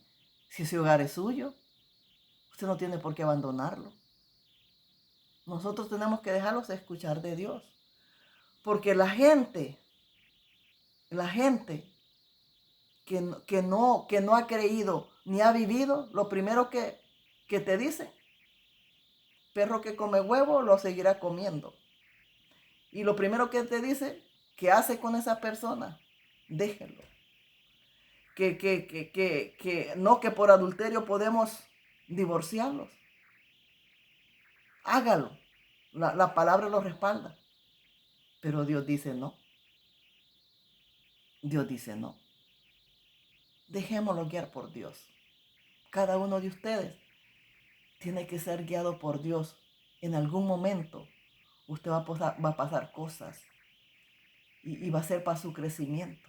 Si ese hogar es suyo, usted no tiene por qué abandonarlo. Nosotros tenemos que dejarlos escuchar de Dios. Porque la gente que no ha creído ni ha vivido, lo primero que te dice, perro que come huevo lo seguirá comiendo. Y lo primero que te dice, ¿qué hace con esa persona? Déjelo. Que por adulterio podemos divorciarlos. Hágalo. La palabra lo respalda. Pero Dios dice no. Dios dice no. Dejémoslo guiar por Dios. Cada uno de ustedes tiene que ser guiado por Dios. En algún momento usted va a pasar cosas y va a ser para su crecimiento.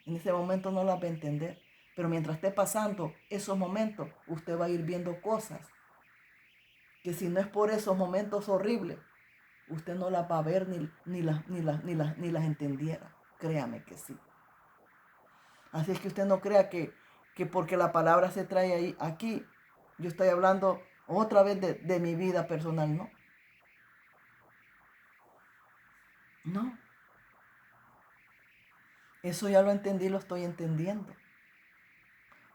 En ese momento no las va a entender, pero mientras esté pasando esos momentos, usted va a ir viendo cosas que si no es por esos momentos horribles, usted no las va a ver ni las entendiera. Créame que sí. Así es que usted no crea que porque la palabra se trae ahí, aquí, yo estoy hablando otra vez de mi vida personal, ¿no? No. Eso ya lo entendí, lo estoy entendiendo.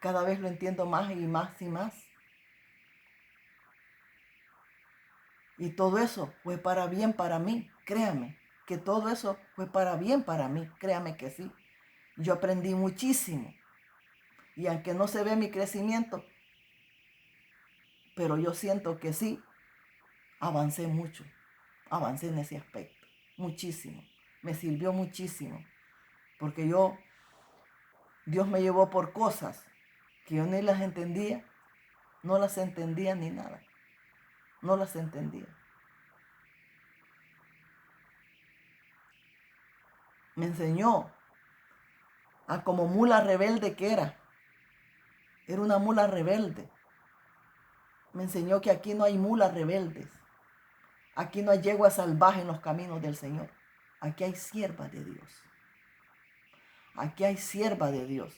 Cada vez lo entiendo más y más y más. Y todo eso fue para bien para mí, créame, que todo eso fue para bien para mí, créame que sí. Yo aprendí muchísimo. Y aunque no se ve mi crecimiento, pero yo siento que sí, avancé mucho, avancé en ese aspecto, muchísimo. Me sirvió muchísimo, porque Dios me llevó por cosas que yo ni las entendía, no las entendía ni nada, no las entendía. Me enseñó a como mula rebelde que era una mula rebelde. Me enseñó que aquí no hay mulas rebeldes, aquí no hay yegua salvaje en los caminos del Señor, aquí hay siervas de Dios. Aquí hay sierva de Dios.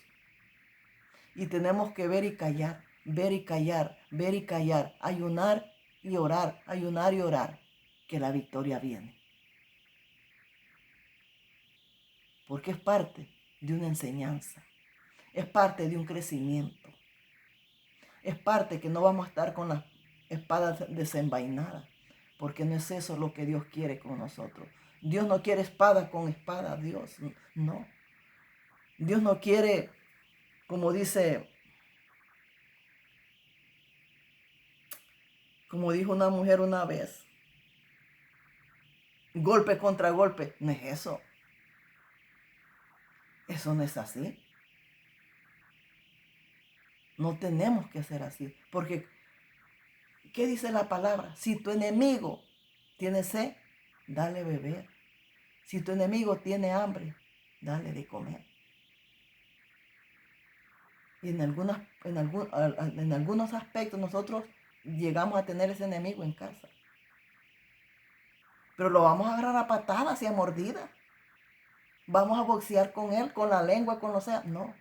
Y tenemos que ver y callar, ver y callar, ver y callar, ayunar y orar, que la victoria viene. Porque es parte de una enseñanza, es parte de un crecimiento, es parte que no vamos a estar con las espadas desenvainadas, porque no es eso lo que Dios quiere con nosotros. Dios no quiere espada con espada, Dios, no. Dios no quiere, como dijo una mujer una vez, golpe contra golpe. No es eso. Eso no es así. No tenemos que ser así. Porque, ¿qué dice la palabra? Si tu enemigo tiene sed, dale beber. Si tu enemigo tiene hambre, dale de comer. Y en algunos aspectos nosotros llegamos a tener ese enemigo en casa. Pero lo vamos a agarrar a patadas y a mordidas. Vamos a boxear con él, con la lengua, con lo sea. No.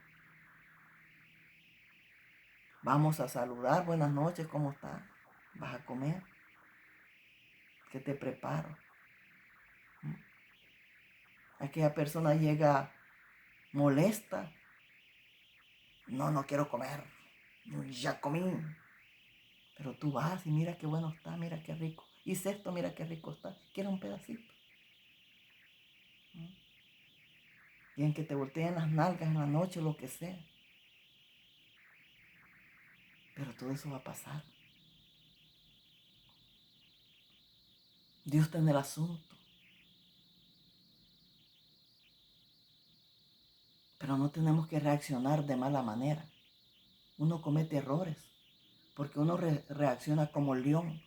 Vamos a saludar. Buenas noches, ¿cómo estás? ¿Vas a comer? ¿Qué te preparo? Aquella persona llega molesta. No quiero comer. Ya comí. Pero tú vas y mira qué bueno está, mira qué rico. Hice esto, mira qué rico está. ¿Quieres un pedacito? Y en que te volteen las nalgas en la noche, lo que sea. Pero todo eso va a pasar. Dios está en el asunto. Pero no tenemos que reaccionar de mala manera. Uno comete errores. Porque uno reacciona como león.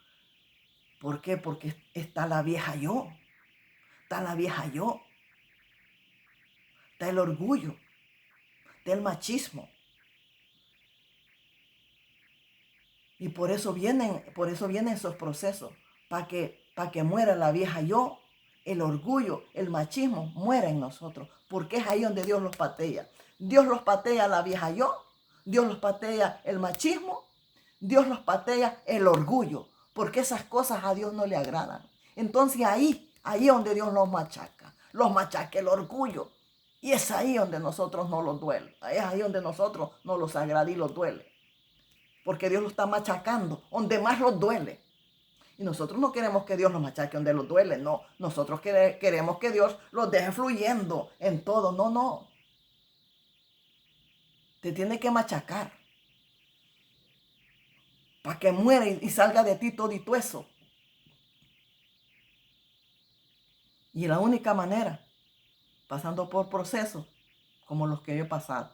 ¿Por qué? Porque está la vieja yo. Está la vieja yo. Está el orgullo. Está el machismo. Y por eso vienen esos procesos. Para que muera la vieja yo. El orgullo, el machismo muera en nosotros. Porque es ahí donde Dios los patea. Dios los patea la vieja yo. Dios los patea el machismo. Dios los patea el orgullo. Porque esas cosas a Dios no le agradan. Entonces ahí es donde Dios los machaca. Los machaca el orgullo. Y es ahí donde nosotros no los duele. Es ahí donde nosotros no los agrada y los duele. Porque Dios los está machacando donde más los duele. Y nosotros no queremos que Dios nos machaque donde los duele, no. Nosotros queremos que Dios los deje fluyendo en todo. No. Te tiene que machacar. Para que muera y salga de ti todito eso. Y la única manera, pasando por procesos como los que yo he pasado.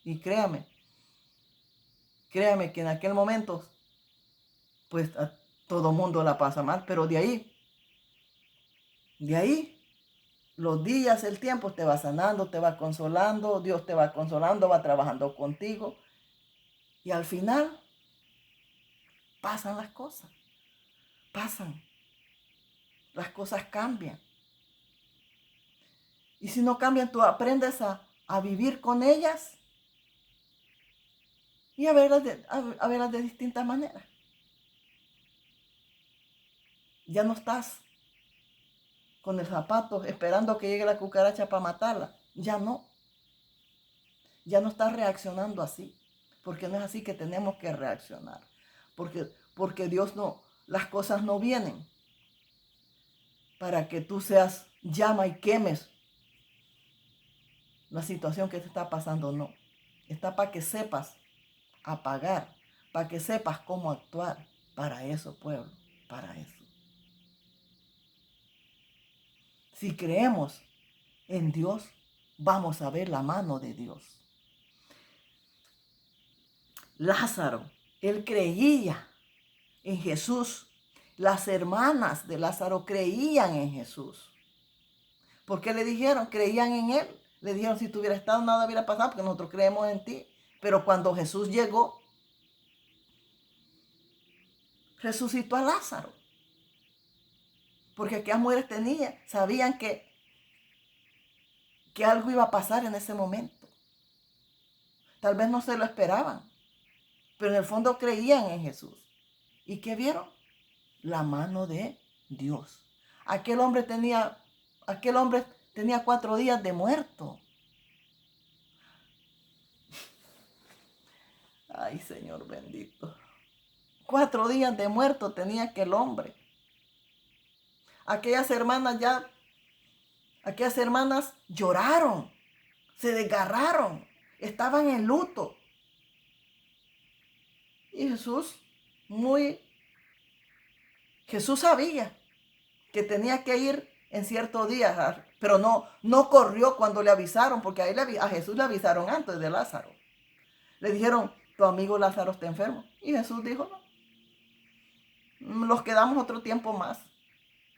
Y créame que en aquel momento, pues a todo mundo la pasa mal, pero de ahí, los días, el tiempo te va sanando, te va consolando, Dios te va consolando, va trabajando contigo. Y al final, pasan las cosas. Pasan. Las cosas cambian. Y si no cambian, tú aprendes a vivir con ellas y a verlas de distintas maneras. Ya no estás con el zapato esperando que llegue la cucaracha para matarla. Ya no. Ya no estás reaccionando así. Porque no es así que tenemos que reaccionar. Porque Dios no, las cosas no vienen para que tú seas llama y quemes la situación que te está pasando, no. Está para que sepas apagar, para que sepas cómo actuar. Para eso, pueblo, para eso. Si creemos en Dios, vamos a ver la mano de Dios. Lázaro, él creía en Jesús. Las hermanas de Lázaro creían en Jesús. ¿Por qué le dijeron? Creían en él. Le dijeron, si tú hubieras estado, nada hubiera pasado, porque nosotros creemos en ti. Pero cuando Jesús llegó, resucitó a Lázaro. Porque aquellas mujeres sabían que algo iba a pasar en ese momento. Tal vez no se lo esperaban, pero en el fondo creían en Jesús. ¿Y qué vieron? La mano de Dios. Aquel hombre tenía 4 días de muerto. Ay, Señor bendito. 4 días de muerto tenía aquel hombre. Aquellas hermanas lloraron, se desgarraron, estaban en luto. Y Jesús sabía que tenía que ir en ciertos días, pero no corrió cuando le avisaron, porque a Jesús le avisaron antes de Lázaro. Le dijeron, tu amigo Lázaro está enfermo. Y Jesús dijo, no, los quedamos otro tiempo más.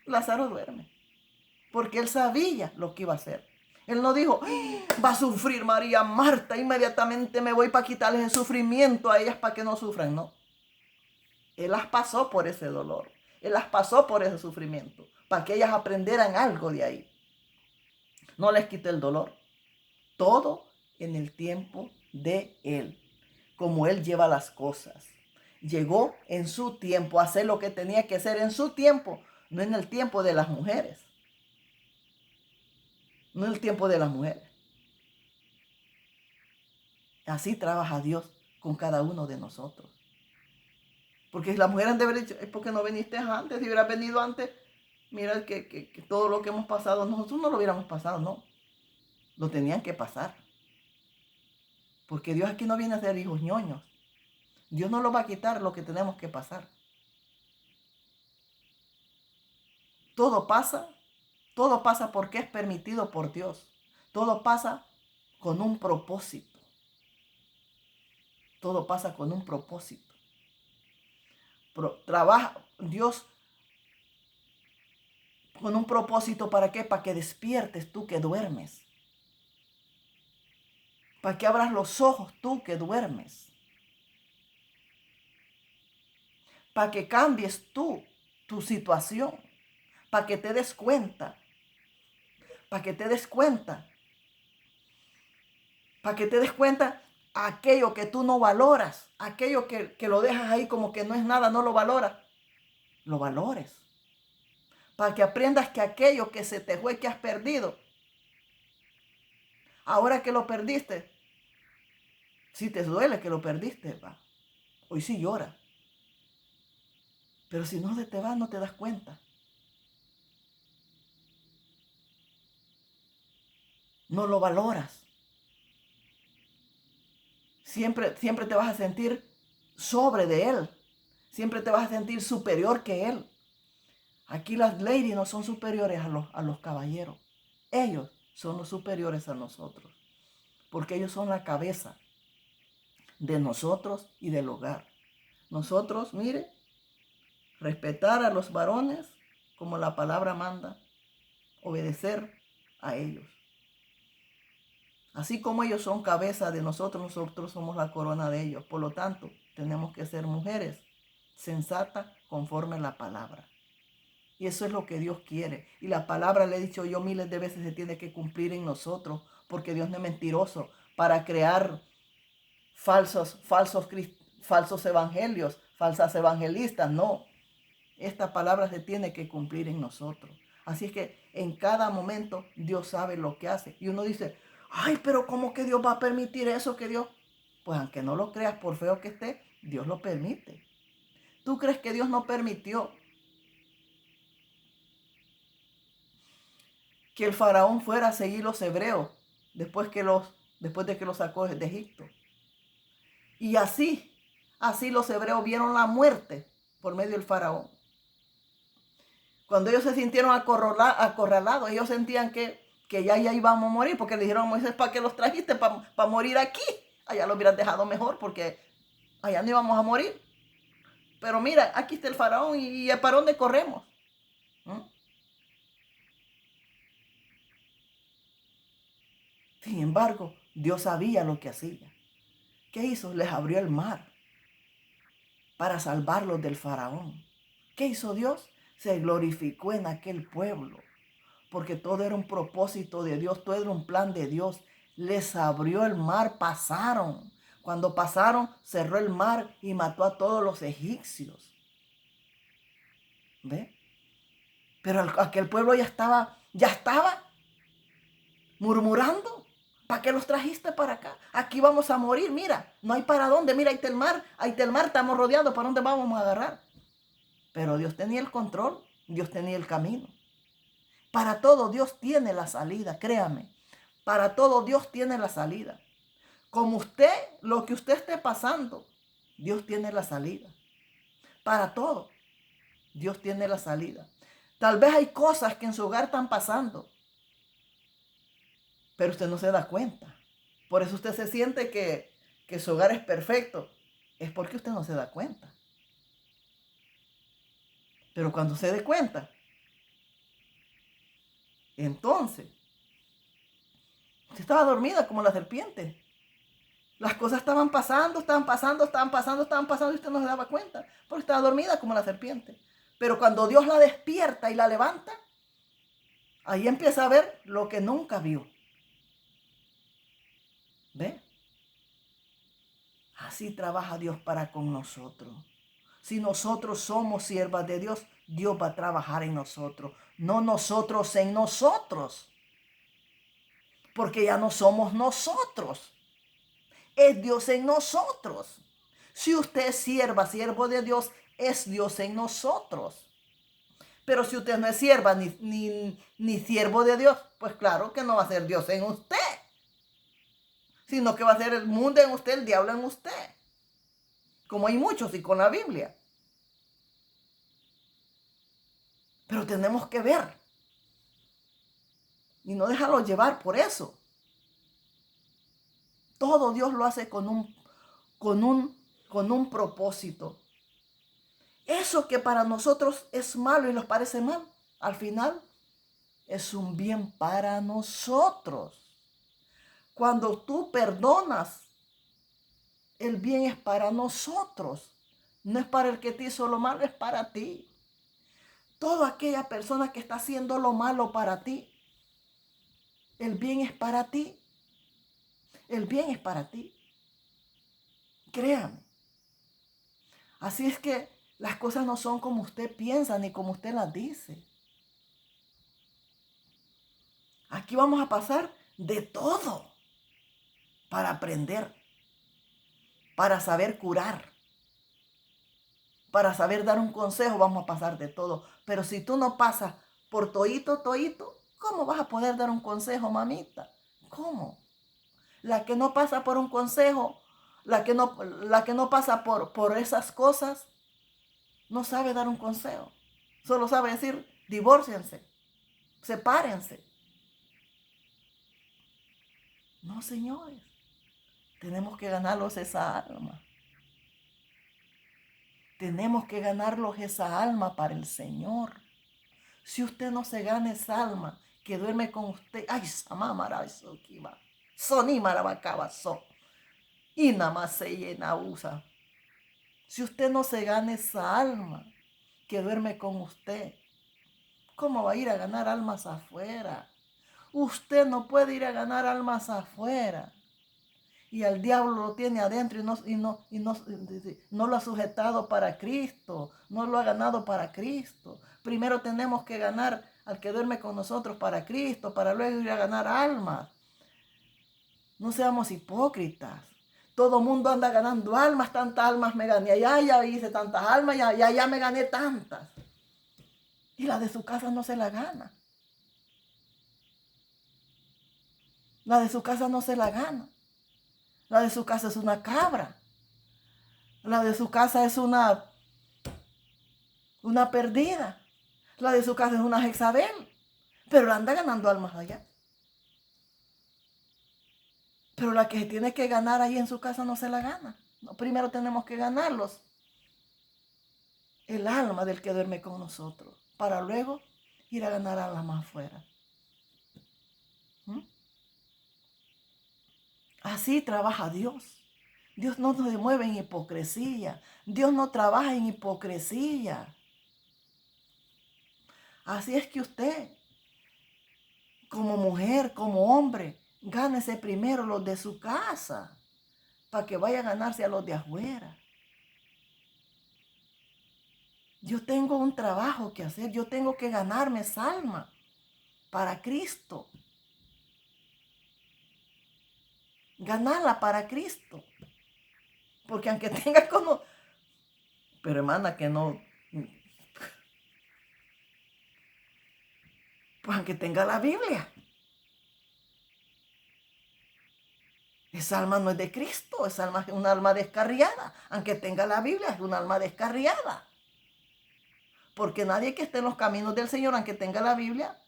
Lázaro duerme. Porque él sabía lo que iba a hacer. Él no dijo, va a sufrir María, Marta, inmediatamente me voy para quitarles el sufrimiento a ellas para que no sufran. No. Él las pasó por ese dolor. Él las pasó por ese sufrimiento. Para que ellas aprendieran algo de ahí. No les quite el dolor. Todo en el tiempo de Él. como Él lleva las cosas. Llegó en su tiempo a hacer lo que tenía que hacer en su tiempo, no en el tiempo de las mujeres. No en el tiempo de las mujeres. Así trabaja Dios con cada uno de nosotros. Porque la mujer han de haber dicho, es porque no viniste antes. Si hubieras venido antes, mira que todo lo que hemos pasado, nosotros no lo hubiéramos pasado, no. Lo tenían que pasar. Porque Dios aquí no viene a ser hijos ñoños. Dios no nos va a quitar lo que tenemos que pasar. Todo pasa porque es permitido por Dios. Todo pasa con un propósito. Todo pasa con un propósito. Trabaja Dios con un propósito. ¿Para qué? Para que despiertes tú que duermes. Para que abras los ojos tú que duermes. Para que cambies tú tu situación. Para que te des cuenta. Para que te des cuenta. Para que te des cuenta aquello que tú no valoras. Aquello que lo dejas ahí como que no es nada, no lo valoras. Lo valores. Para que aprendas que aquello que se te fue, que has perdido, ahora que lo perdiste, si te duele que lo perdiste, va. Hoy sí llora. Pero si no se te va, no te das cuenta. No lo valoras. Siempre te vas a sentir sobre de él. Siempre te vas a sentir superior que él. Aquí las ladies no son superiores a los caballeros. Ellos son los superiores a nosotros. Porque ellos son la cabeza de nosotros y del hogar. Nosotros, mire, respetar a los varones como la palabra manda, obedecer a ellos. Así como ellos son cabeza de nosotros, nosotros somos la corona de ellos. Por lo tanto, tenemos que ser mujeres sensatas conforme a la palabra. Y eso es lo que Dios quiere. Y la palabra, le he dicho yo miles de veces, se tiene que cumplir en nosotros, porque Dios no es mentiroso para crear falsos evangelios, falsas evangelistas. No, esta palabra se tiene que cumplir en nosotros. Así es que en cada momento Dios sabe lo que hace. Y uno dice, ay, pero ¿cómo que Dios va a permitir eso? Que Dios, pues aunque no lo creas, por feo que esté, Dios lo permite. ¿Tú crees que Dios no permitió que el faraón fuera a seguir los hebreos después de que los sacó de Egipto? Y así los hebreos vieron la muerte por medio del faraón. Cuando ellos se sintieron acorralados, ellos sentían que ya íbamos a morir, porque le dijeron a Moisés, ¿para qué los trajiste? Para morir aquí. Allá lo hubieran dejado mejor, porque allá no íbamos a morir. Pero mira, aquí está el faraón y ¿para dónde corremos? ¿Mm? Sin embargo, Dios sabía lo que hacía. ¿Qué hizo? Les abrió el mar para salvarlos del faraón. ¿Qué hizo Dios? Se glorificó en aquel pueblo, porque todo era un propósito de Dios, todo era un plan de Dios. Les abrió el mar, pasaron. Cuando pasaron, cerró el mar y mató a todos los egipcios. ¿Ve? Pero aquel pueblo ya estaba murmurando. ¿Para qué los trajiste para acá? Aquí vamos a morir, mira, no hay para dónde, mira, ahí está el mar, estamos rodeados, ¿para dónde vamos a agarrar? Pero Dios tenía el control, Dios tenía el camino. Para todo Dios tiene la salida, créame. Para todo Dios tiene la salida. Como usted, lo que usted esté pasando, Dios tiene la salida. Para todo, Dios tiene la salida. Tal vez hay cosas que en su hogar están pasando, pero usted no se da cuenta. Por eso usted se siente que su hogar es perfecto. Es porque usted no se da cuenta. Pero cuando se dé cuenta, entonces, usted estaba dormida como la serpiente. Las cosas estaban pasando, y usted no se daba cuenta, porque estaba dormida como la serpiente. Pero cuando Dios la despierta y la levanta, ahí empieza a ver lo que nunca vio. ¿Ve? Así trabaja Dios para con nosotros. Si nosotros somos siervas de Dios, Dios va a trabajar en nosotros, no nosotros en nosotros, porque ya no somos nosotros, es Dios en nosotros. Si usted es siervo de Dios, es Dios en nosotros. Pero si usted no es sierva ni siervo de Dios, pues claro que no va a ser Dios en usted, sino que va a ser el mundo en usted, el diablo en usted, como hay muchos y con la Biblia. Pero tenemos que ver y no dejarlo llevar por eso. Todo Dios lo hace con un propósito. Eso que para nosotros es malo y nos parece mal, al final es un bien para nosotros. Cuando tú perdonas, el bien es para nosotros. No es para el que te hizo lo malo, es para ti. Toda aquella persona que está haciendo lo malo para ti, el bien es para ti. El bien es para ti. Créame. Así es que las cosas no son como usted piensa ni como usted las dice. Aquí vamos a pasar de todo para aprender, para saber curar, para saber dar un consejo. Vamos a pasar de todo. Pero si tú no pasas por toito, ¿cómo vas a poder dar un consejo, mamita? ¿Cómo? La que no pasa por un consejo, la que no pasa por esas cosas, no sabe dar un consejo. Solo sabe decir, divórciense, sepárense. No, señores, tenemos que ganarlos esa alma. Tenemos que ganarlos esa alma para el Señor. Si usted no se gana esa alma que duerme con usted, ay, samamara eso que va, soni marabacaba y nada más se llena usa. Si usted no se gana esa alma que duerme con usted, ¿cómo va a ir a ganar almas afuera? Usted no puede ir a ganar almas afuera. Y al diablo lo tiene adentro no lo ha sujetado para Cristo, no lo ha ganado para Cristo. Primero tenemos que ganar al que duerme con nosotros para Cristo, para luego ir a ganar almas. No seamos hipócritas. Todo mundo anda ganando almas, tantas almas me gané. Allá ya hice tantas almas, ya me gané tantas. Y la de su casa no se la gana. La de su casa no se la gana. La de su casa es una cabra. La de su casa es una perdida. La de su casa es una Jezabel. Pero anda ganando almas allá. Pero la que tiene que ganar ahí en su casa no se la gana. No, primero tenemos que ganarlos. El alma del que duerme con nosotros. Para luego ir a ganar almas más afuera. ¿Mm? Así trabaja Dios. Dios no se mueve en hipocresía. Dios no trabaja en hipocresía. Así es que usted, como mujer, como hombre, gánese primero los de su casa para que vaya a ganarse a los de afuera. Yo tengo un trabajo que hacer. Yo tengo que ganarme esa alma para Cristo. Ganarla para Cristo. Porque aunque tenga como... Pero hermana, que no... Pues aunque tenga la Biblia. Esa alma no es de Cristo. Esa alma es una alma descarriada. Aunque tenga la Biblia, es una alma descarriada. Porque nadie que esté en los caminos del Señor, aunque tenga la Biblia,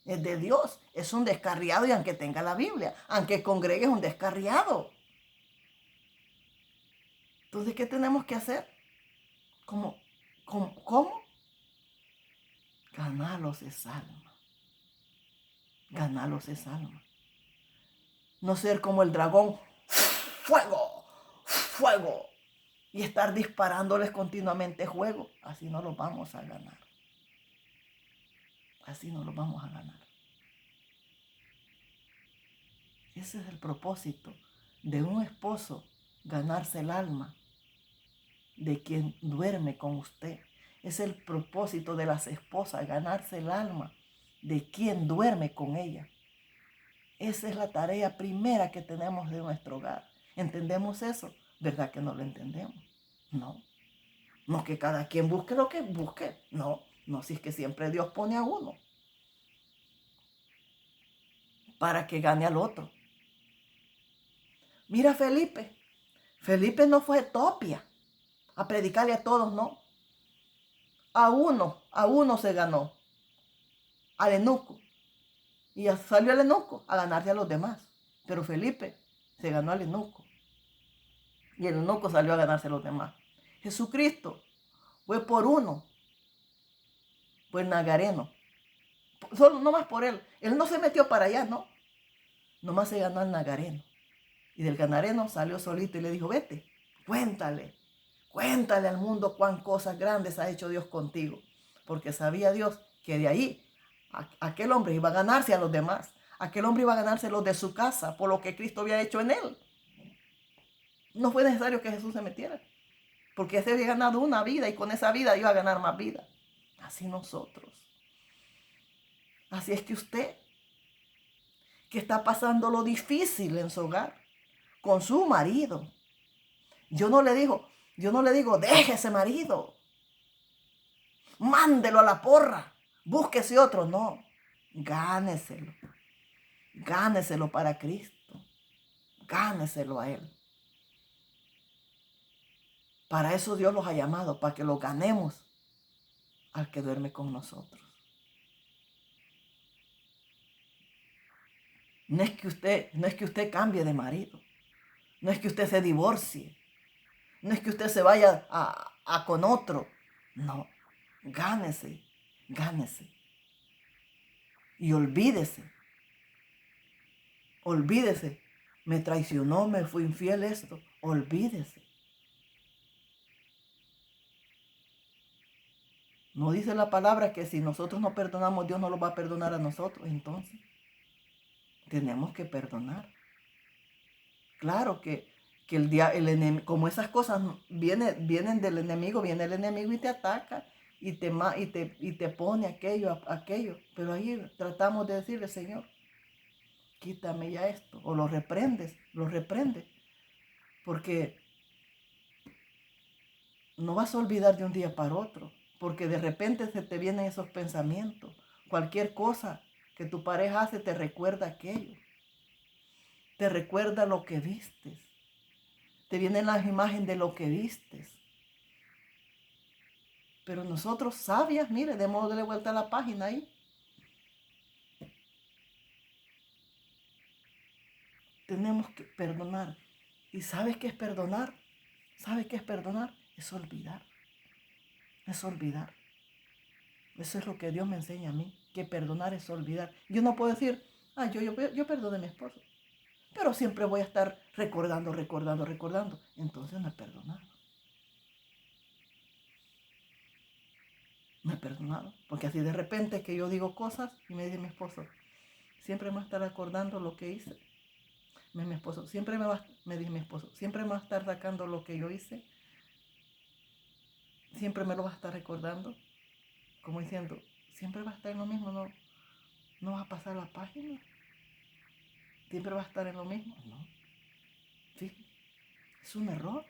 es de Dios. Es un descarriado y aunque tenga la Biblia. Aunque congregue es un descarriado. Entonces, ¿qué tenemos que hacer? ¿Cómo? Ganarlos esa alma. Ganarlos esa alma. No ser como el dragón. ¡Fuego! ¡Fuego! Y estar disparándoles continuamente fuego. Así no los vamos a ganar. Así no los vamos a ganar. Ese es el propósito de un esposo ganarse el alma de quien duerme con usted. Es el propósito de las esposas, ganarse el alma de quien duerme con ella. Esa es la tarea primera que tenemos de nuestro hogar. ¿Entendemos eso? ¿Verdad que no lo entendemos? No. No que cada quien busque lo que busque. No, no, si es que siempre Dios pone a uno para que gane al otro. Mira Felipe. Felipe no fue a Etiopía a predicarle a todos, no. A uno se ganó. Al eunuco. Y salió el eunuco a ganarse a los demás. Pero Felipe se ganó al eunuco. Y el eunuco salió a ganarse a los demás. Jesucristo fue por uno. Fue el Nagareno. Solo nomás por él. Él no se metió para allá, no. Nomás se ganó al Nagareno. Y del Gadareno salió solito y le dijo, vete, cuéntale al mundo cuán cosas grandes ha hecho Dios contigo. Porque sabía Dios que de ahí aquel hombre iba a ganarse a los demás. Aquel hombre iba a ganarse los de su casa por lo que Cristo había hecho en él. No fue necesario que Jesús se metiera. Porque se había ganado una vida y con esa vida iba a ganar más vida. Así nosotros. Así es que usted, que está pasando lo difícil en su hogar, con su marido. Yo no le digo, deje ese marido. Mándelo a la porra. Búsquese otro. No. Gáneselo. Gáneselo para Cristo. Gáneselo a Él. Para eso Dios los ha llamado, para que lo ganemos al que duerme con nosotros. No es que usted cambie de marido. No es que usted se divorcie. No es que usted se vaya a con otro. No. Gánese. Gánese. Y olvídese. Olvídese. Me traicionó, me fui infiel esto. Olvídese. No dice la palabra que si nosotros no perdonamos, Dios no lo va a perdonar a nosotros. Entonces, tenemos que perdonar. Claro que el enemigo, como esas cosas vienen del enemigo, viene el enemigo y te ataca y te pone aquello. Pero ahí tratamos de decirle, Señor, quítame ya esto. O lo reprende. Porque no vas a olvidar de un día para otro. Porque de repente se te vienen esos pensamientos. Cualquier cosa que tu pareja hace te recuerda aquello. Te recuerda lo que vistes. Te vienen las imágenes de lo que vistes. Pero nosotros sabias, mire, démosle vuelta a la página ahí. Tenemos que perdonar. ¿Y sabes qué es perdonar? ¿Sabes qué es perdonar? Es olvidar. Es olvidar. Eso es lo que Dios me enseña a mí, que perdonar es olvidar. Yo no puedo decir, yo perdoné a mi esposo, pero siempre voy a estar recordando. Entonces no he perdonado. No he perdonado. Porque así de repente que yo digo cosas y me dice mi esposo, siempre me va a estar acordando lo que hice. Me dice mi esposo, siempre me va a estar sacando lo que yo hice. Siempre me lo va a estar recordando. Como diciendo, siempre va a estar en lo mismo, no va a pasar la página. Siempre va a estar en lo mismo. No. Sí, es un error.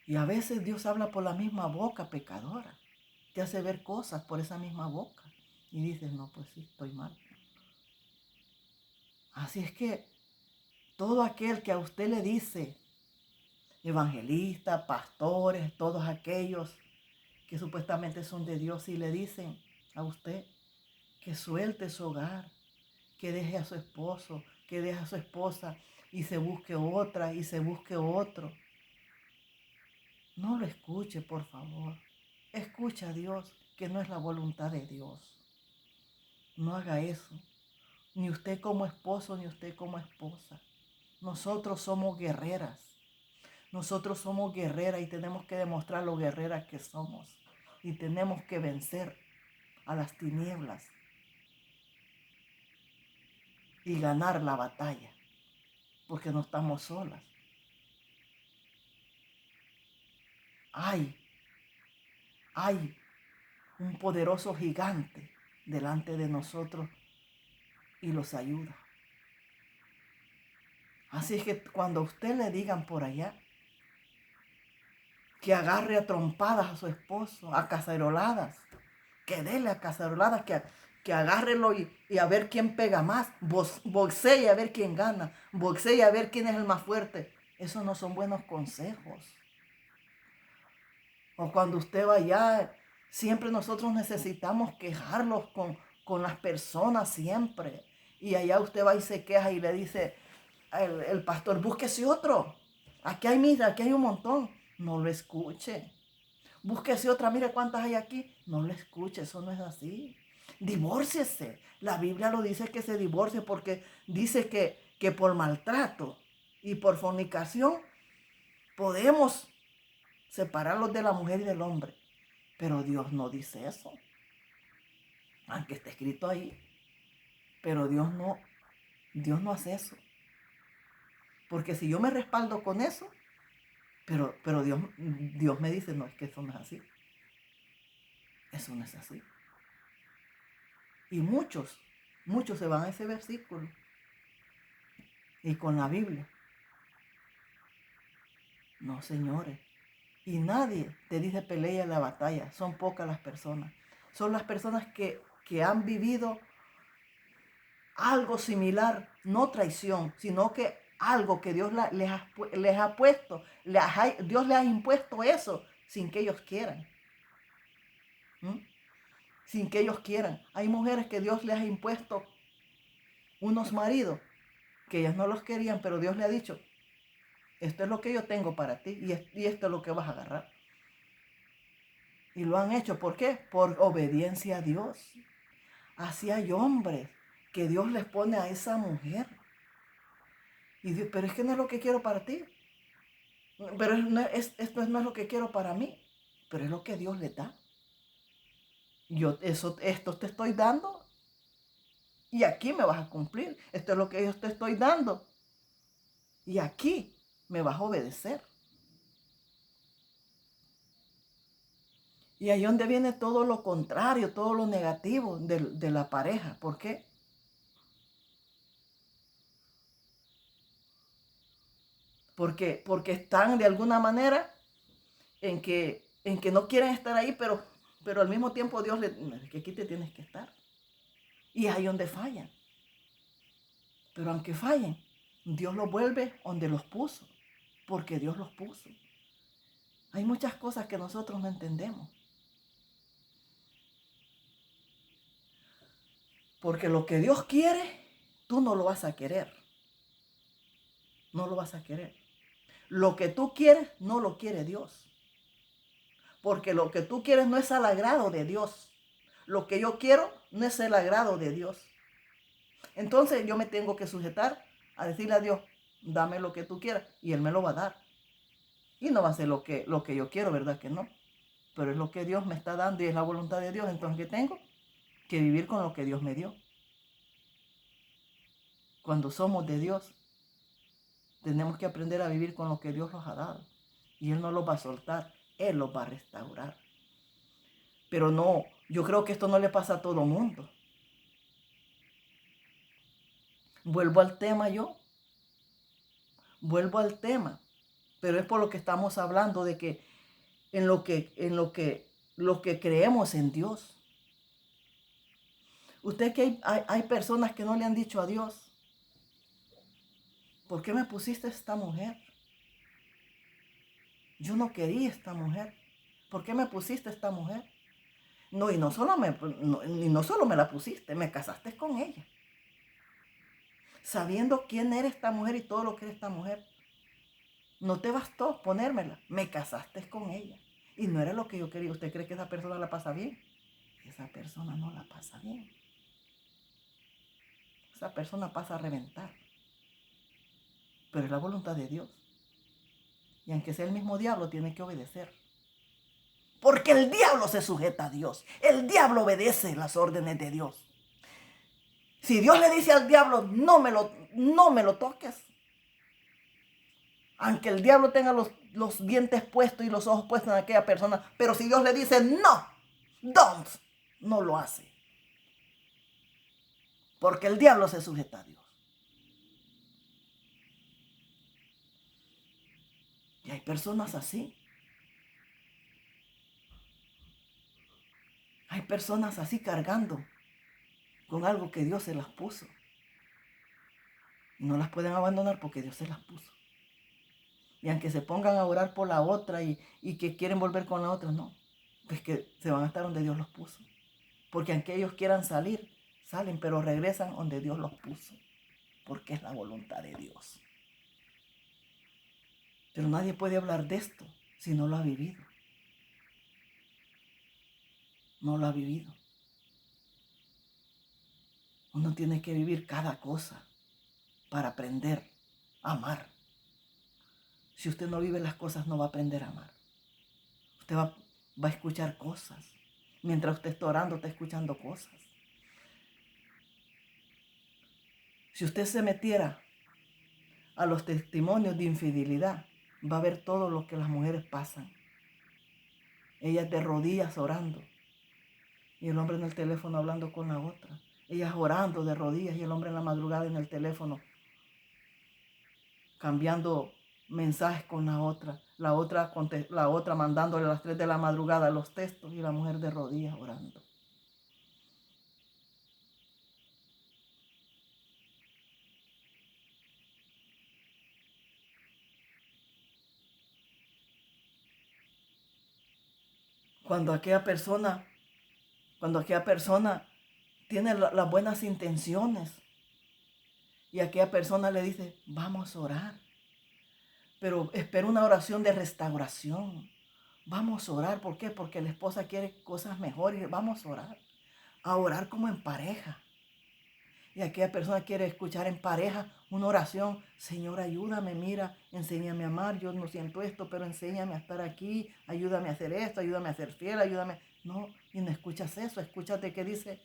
Y a veces Dios habla por la misma boca pecadora. Te hace ver cosas por esa misma boca. Y dices, no, pues sí, estoy mal. Así es que todo aquel que a usted le dice, evangelistas, pastores, todos aquellos que supuestamente son de Dios y le dicen a usted que suelte su hogar, que deje a su esposo, que deje a su esposa y se busque otra y se busque otro. No lo escuche, por favor. Escucha a Dios, que no es la voluntad de Dios. No haga eso. Ni usted como esposo, ni usted como esposa. Nosotros somos guerreras. Nosotros somos guerreras y tenemos que demostrar lo guerreras que somos. Y tenemos que vencer a las tinieblas. y ganar la batalla, porque no estamos solas. Hay un poderoso gigante delante de nosotros y los ayuda. Así es que cuando a usted le digan por allá que agarre a trompadas a su esposo, a caceroladas, que dele a caceroladas, que agárrelo y a ver quién pega más, boxee a ver quién gana, boxee a ver quién es el más fuerte. Esos no son buenos consejos. O cuando usted va allá, siempre nosotros necesitamos quejarlos con las personas siempre. Y allá usted va y se queja y le dice el pastor, búsquese otro. Aquí hay, mira, aquí hay un montón. No lo escuche. Búsquese otra, mire cuántas hay aquí. No lo escuche, eso no es así. Divórciese. La Biblia lo dice que se divorcie porque dice que por maltrato y por fornicación podemos separarlos de la mujer y del hombre. Pero Dios no dice eso. Aunque está escrito ahí. Pero Dios no hace eso. Porque si yo me respaldo con eso, pero Dios me dice, no, es que eso no es así. Eso no es así. Y muchos se van a ese versículo. Y con la Biblia. No, señores. Y nadie te dice pelea la batalla. Son pocas las personas. Son las personas que han vivido algo similar, no traición, sino que algo que Dios les ha puesto, Dios les ha impuesto eso sin que ellos quieran. Sin que ellos quieran. Hay mujeres que Dios les ha impuesto unos maridos que ellas no los querían, pero Dios le ha dicho, esto es lo que yo tengo para ti y esto es lo que vas a agarrar. Y lo han hecho, ¿por qué? Por obediencia a Dios. Así hay hombres que Dios les pone a esa mujer. Y Dios, pero es que no es lo que quiero para ti. Pero esto no es lo que quiero para mí. Pero es lo que Dios le da. Esto te estoy dando. Y aquí me vas a cumplir. Esto es lo que yo te estoy dando. Y aquí me vas a obedecer. Y ahí es donde viene todo lo contrario, todo lo negativo de la pareja. ¿Por qué? Porque están de alguna manera en que no quieren estar ahí, pero al mismo tiempo Dios que aquí te tienes que estar. Y ahí es donde fallan. Pero aunque fallen, Dios los vuelve donde los puso, porque Dios los puso. Hay muchas cosas que nosotros no entendemos. Porque lo que Dios quiere, tú no lo vas a querer. No lo vas a querer. Lo que tú quieres, no lo quiere Dios. Porque lo que tú quieres no es al agrado de Dios. Lo que yo quiero no es el agrado de Dios. Entonces yo me tengo que sujetar a decirle a Dios, dame lo que tú quieras. Y Él me lo va a dar. Y no va a ser lo que yo quiero, ¿verdad que no? Pero es lo que Dios me está dando y es la voluntad de Dios. Entonces, ¿qué tengo? Que vivir con lo que Dios me dio. Cuando somos de Dios, tenemos que aprender a vivir con lo que Dios nos ha dado. Y Él no los va a soltar, Él los va a restaurar. Pero no, yo creo que esto no le pasa a todo mundo. Vuelvo al tema pero es por lo que estamos hablando de que lo que creemos en Dios. Usted que hay personas que no le han dicho a Dios, ¿por qué me pusiste esta mujer? Yo no quería esta mujer. ¿Por qué me pusiste esta mujer? No, y no solo me la pusiste, me casaste con ella. Sabiendo quién era esta mujer y todo lo que era esta mujer. No te bastó ponérmela, me casaste con ella. Y no era lo que yo quería. ¿Usted cree que esa persona la pasa bien? Esa persona no la pasa bien. Esa persona pasa a reventar. Pero es la voluntad de Dios. Y aunque sea el mismo diablo, tiene que obedecer. Porque el diablo se sujeta a Dios. El diablo obedece las órdenes de Dios. Si Dios le dice al diablo, no me lo toques, aunque el diablo tenga los dientes puestos y los ojos puestos en aquella persona, pero si Dios le dice, no, don't, no lo hace. Porque el diablo se sujeta a Dios. Y hay personas así. Hay personas así cargando con algo que Dios se las puso. Y no las pueden abandonar porque Dios se las puso. Y aunque se pongan a orar por la otra y que quieren volver con la otra, no. Pues que se van a estar donde Dios los puso. Porque aunque ellos quieran salir, salen, pero regresan donde Dios los puso. Porque es la voluntad de Dios. Pero nadie puede hablar de esto si no lo ha vivido. No lo ha vivido. Uno tiene que vivir cada cosa para aprender a amar. Si usted no vive las cosas, no va a aprender a amar. Usted va a escuchar cosas. Mientras usted está orando, está escuchando cosas. Si usted se metiera a los testimonios de infidelidad, va a ver todo lo que las mujeres pasan. Ellas de rodillas orando y el hombre en el teléfono hablando con la otra. Ellas orando de rodillas y el hombre en la madrugada en el teléfono cambiando mensajes con la otra. La otra mandándole a las 3 de la madrugada los textos y la mujer de rodillas orando. Cuando aquella persona tiene las buenas intenciones y aquella persona le dice, vamos a orar, pero espera una oración de restauración. Vamos a orar, ¿por qué? Porque la esposa quiere cosas mejores. Vamos a orar como en pareja. Y aquella persona quiere escuchar en pareja una oración. Señor, ayúdame, mira, enséñame a amar. Yo no siento esto, pero enséñame a estar aquí. Ayúdame a hacer esto, ayúdame a ser fiel, ayúdame. No, y no escuchas eso. Escúchate que dice,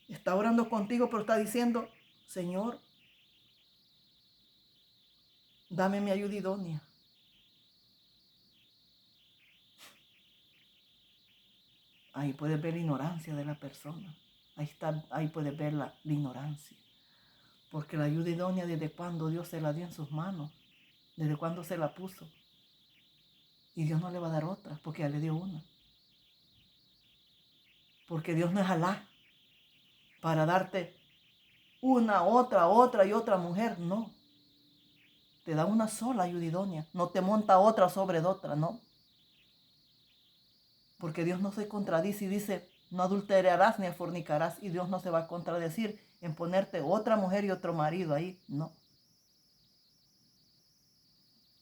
está orando contigo, pero está diciendo, Señor, dame mi ayuda idónea. Ahí puedes ver la ignorancia de la persona. Ahí puedes ver la ignorancia. Porque la ayuda idónea, ¿desde cuándo Dios se la dio en sus manos? ¿Desde cuándo se la puso? Y Dios no le va a dar otra, porque ya le dio una. Porque Dios no es Alá para darte una, otra y otra mujer, no. Te da una sola ayuda idónea. No te monta otra sobre otra, no. Porque Dios no se contradice y dice, no adulterarás ni fornicarás. Y Dios no se va a contradecir en ponerte otra mujer y otro marido ahí, no.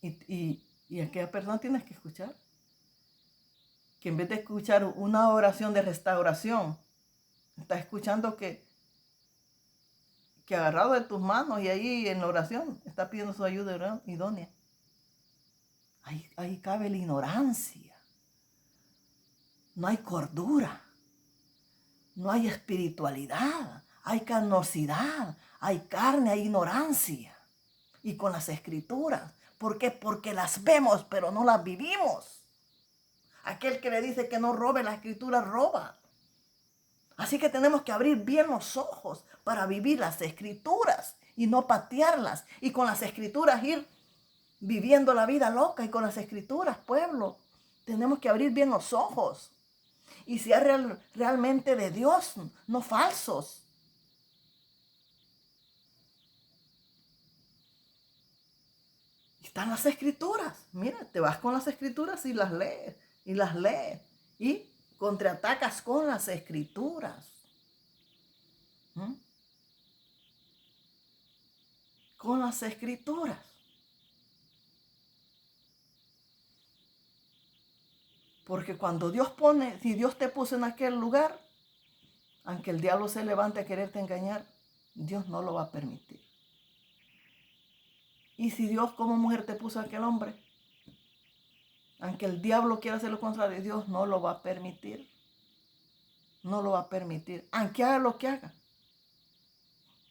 Y aquella persona tienes que escuchar. Que en vez de escuchar una oración de restauración, está escuchando que agarrado de tus manos y ahí en la oración está pidiendo su ayuda idónea. Ahí cabe la ignorancia. No hay cordura. No hay espiritualidad. Hay carnosidad. Hay carne, hay ignorancia. Y con las escrituras. ¿Por qué? Porque las vemos, pero no las vivimos. Aquel que le dice que no robe, la escritura roba. Así que tenemos que abrir bien los ojos para vivir las escrituras y no patearlas. Y con las escrituras ir viviendo la vida loca. Y con las escrituras, pueblo, tenemos que abrir bien los ojos. Y ser realmente de Dios, no falsos. Están las escrituras. Mira, te vas con las escrituras y las lees. Y las lees. Y contraatacas con las escrituras. Con las escrituras. Porque cuando si Dios te puso en aquel lugar, aunque el diablo se levante a quererte engañar, Dios no lo va a permitir. Y si Dios como mujer te puso a aquel hombre, aunque el diablo quiera hacer lo contrario, Dios no lo va a permitir. No lo va a permitir, aunque haga lo que haga.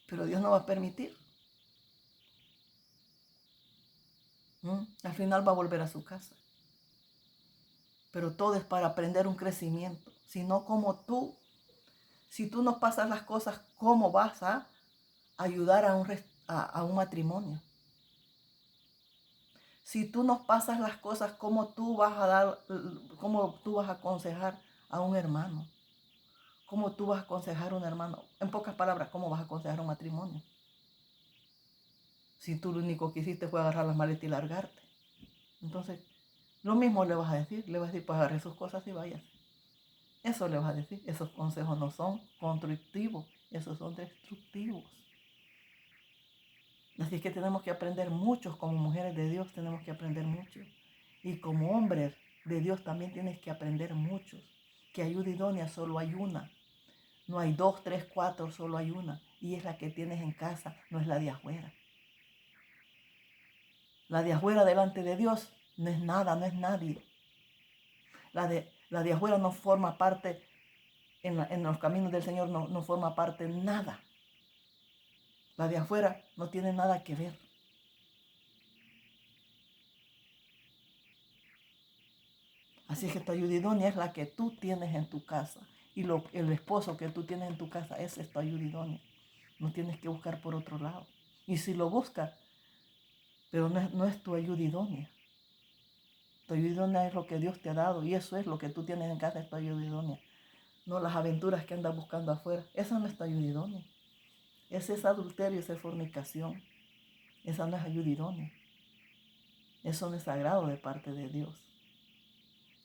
Pero Dios no va a permitir. Al final va a volver a su casa. Pero todo es para aprender un crecimiento. Si no como tú, si tú no pasas las cosas, ¿cómo vas a ayudar a un matrimonio? Si tú no pasas las cosas, ¿cómo tú vas a aconsejar a un hermano? ¿Cómo tú vas a aconsejar a un hermano? En pocas palabras, ¿cómo vas a aconsejar un matrimonio? Si tú lo único que hiciste fue agarrar las maletas y largarte. Entonces, lo mismo le vas a decir. Le vas a decir, pues agarre sus cosas y vayas. Eso le vas a decir. Esos consejos no son constructivos, esos son destructivos. Así que tenemos que aprender mucho, como mujeres de Dios tenemos que aprender mucho. Y como hombres de Dios también tienes que aprender mucho. Que ayuda idónea solo hay una. No hay 2, 3, 4, solo hay una. Y es la que tienes en casa, no es la de afuera. La de afuera delante de Dios no es nada, no es nadie. La de afuera no forma parte, en los caminos del Señor no forma parte nada. La de afuera no tiene nada que ver. Así es que tu ayuda idónea es la que tú tienes en tu casa. Y el esposo que tú tienes en tu casa, ese es tu ayuda idónea. No tienes que buscar por otro lado. Y si lo buscas, pero no es tu ayuda idónea. Tu ayuda idónea es lo que Dios te ha dado. Y eso es lo que tú tienes en casa, es tu ayuda idónea. No las aventuras que andas buscando afuera. Esa no es tu ayuda idónea. Ese es adulterio, esa es fornicación. Esa no es ayuda idónea. Eso no es sagrado de parte de Dios.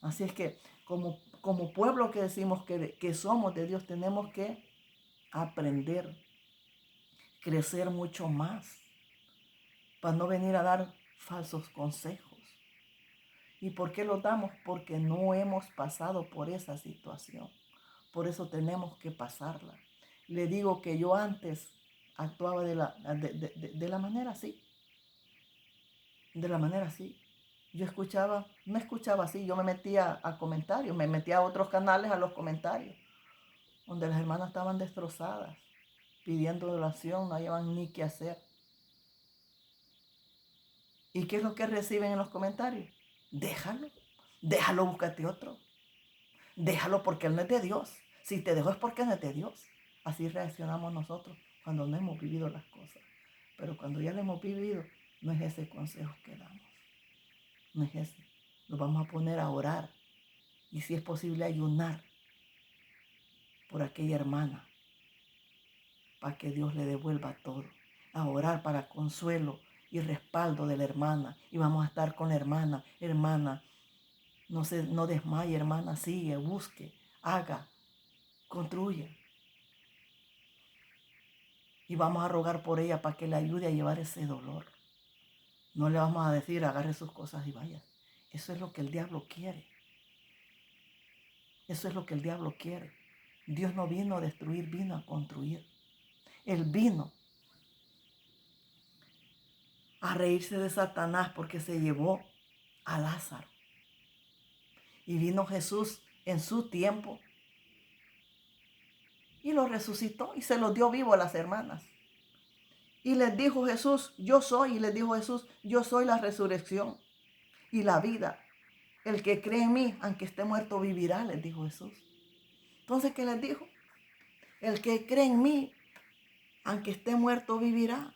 Así es que como pueblo que decimos que somos de Dios, tenemos que aprender, crecer mucho más, para no venir a dar falsos consejos. ¿Y por qué los damos? Porque no hemos pasado por esa situación. Por eso tenemos que pasarla. Le digo que yo antes actuaba de la manera así. De la manera así. Yo no escuchaba así, yo me metía a comentarios, me metía a otros canales a los comentarios, donde las hermanas estaban destrozadas, pidiendo oración, no hallaban ni qué hacer. ¿Y qué es lo que reciben en los comentarios? Déjalo, búscate otro. Déjalo porque él no es de Dios. Si te dejó es porque no es de Dios. Así reaccionamos nosotros cuando no hemos vivido las cosas. Pero cuando ya lo hemos vivido, no es ese consejo que damos. No es ese. Nos vamos a poner a orar. Y si es posible ayunar por aquella hermana. Para que Dios le devuelva todo. A orar para consuelo y respaldo de la hermana. Y vamos a estar con la hermana. Hermana, no desmaye, hermana. Sigue, busque, haga, construya. Y vamos a rogar por ella para que le ayude a llevar ese dolor. No le vamos a decir, agarre sus cosas y vaya. Eso es lo que el diablo quiere. Eso es lo que el diablo quiere. Dios no vino a destruir, vino a construir. Él vino a reírse de Satanás porque se llevó a Lázaro. Y vino Jesús en su tiempo y lo resucitó y se lo dio vivo a las hermanas. Y les dijo Jesús, yo soy, y les dijo Jesús, yo soy la resurrección y la vida. El que cree en mí, aunque esté muerto, vivirá, les dijo Jesús. Entonces, ¿qué les dijo? El que cree en mí, aunque esté muerto, vivirá.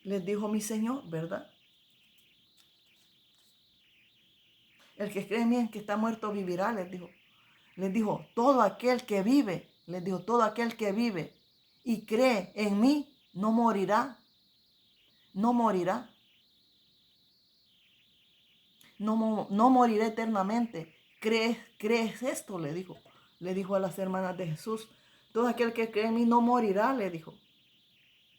Les dijo mi Señor, ¿verdad? El que cree en mí, aunque está muerto, vivirá, les dijo. Les dijo, todo aquel que vive, les dijo, todo aquel que vive y cree en mí, no morirá. No morirá. No morirá eternamente. ¿Crees esto? Le dijo. Le dijo a las hermanas de Jesús. Todo aquel que cree en mí no morirá, le dijo.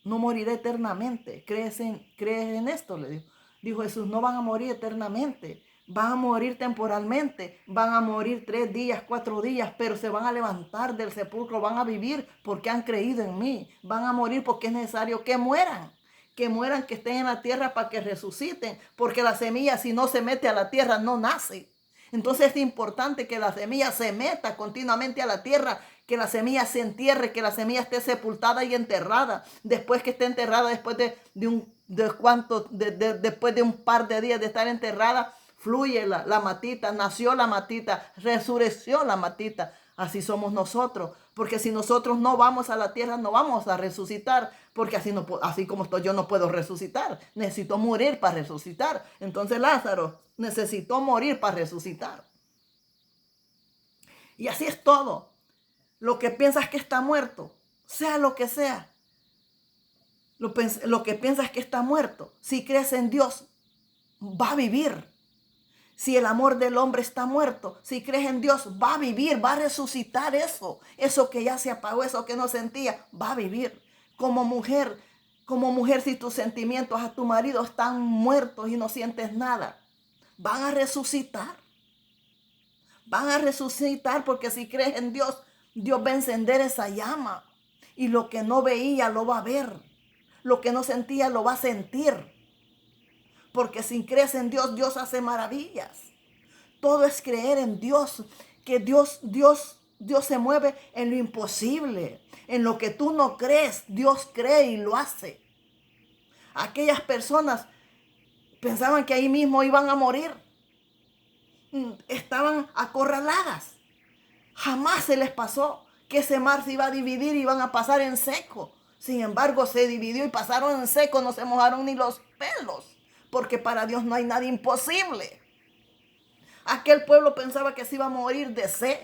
No morirá eternamente. ¿Crees en esto? Le dijo. Dijo Jesús, no van a morir eternamente. Van a morir temporalmente. Van a morir 3 días, 4 días, pero se van a levantar del sepulcro. Van a vivir porque han creído en mí. Van a morir porque es necesario que mueran. Que mueran, que estén en la tierra para que resuciten. Porque la semilla, si no se mete a la tierra, no nace. Entonces es importante que la semilla se meta continuamente a la tierra, que la semilla se entierre, que la semilla esté sepultada y enterrada. Después que esté enterrada, después después de un par de días de estar enterrada, fluye la matita, nació la matita, resurreció la matita. Así somos nosotros, porque si nosotros no vamos a la tierra, no vamos a resucitar, porque así como estoy yo no puedo resucitar, necesito morir para resucitar. Entonces Lázaro necesitó morir para resucitar. Y así es todo. Lo que piensas que está muerto, sea lo que sea, lo que piensas que está muerto, si crees en Dios, va a vivir. Si el amor del hombre está muerto, si crees en Dios, va a vivir, va a resucitar eso. Eso que ya se apagó, eso que no sentía, va a vivir. Como mujer, si tus sentimientos a tu marido están muertos y no sientes nada, van a resucitar. Van a resucitar porque si crees en Dios, Dios va a encender esa llama. Y lo que no veía lo va a ver. Lo que no sentía lo va a sentir. Porque si crees en Dios, Dios hace maravillas. Todo es creer en Dios. Que Dios se mueve en lo imposible. En lo que tú no crees, Dios cree y lo hace. Aquellas personas pensaban que ahí mismo iban a morir. Estaban acorraladas. Jamás se les pasó que ese mar se iba a dividir y iban a pasar en seco. Sin embargo, se dividió y pasaron en seco, no se mojaron ni los pelos, porque para Dios no hay nada imposible. Aquel pueblo pensaba que se iba a morir de sed.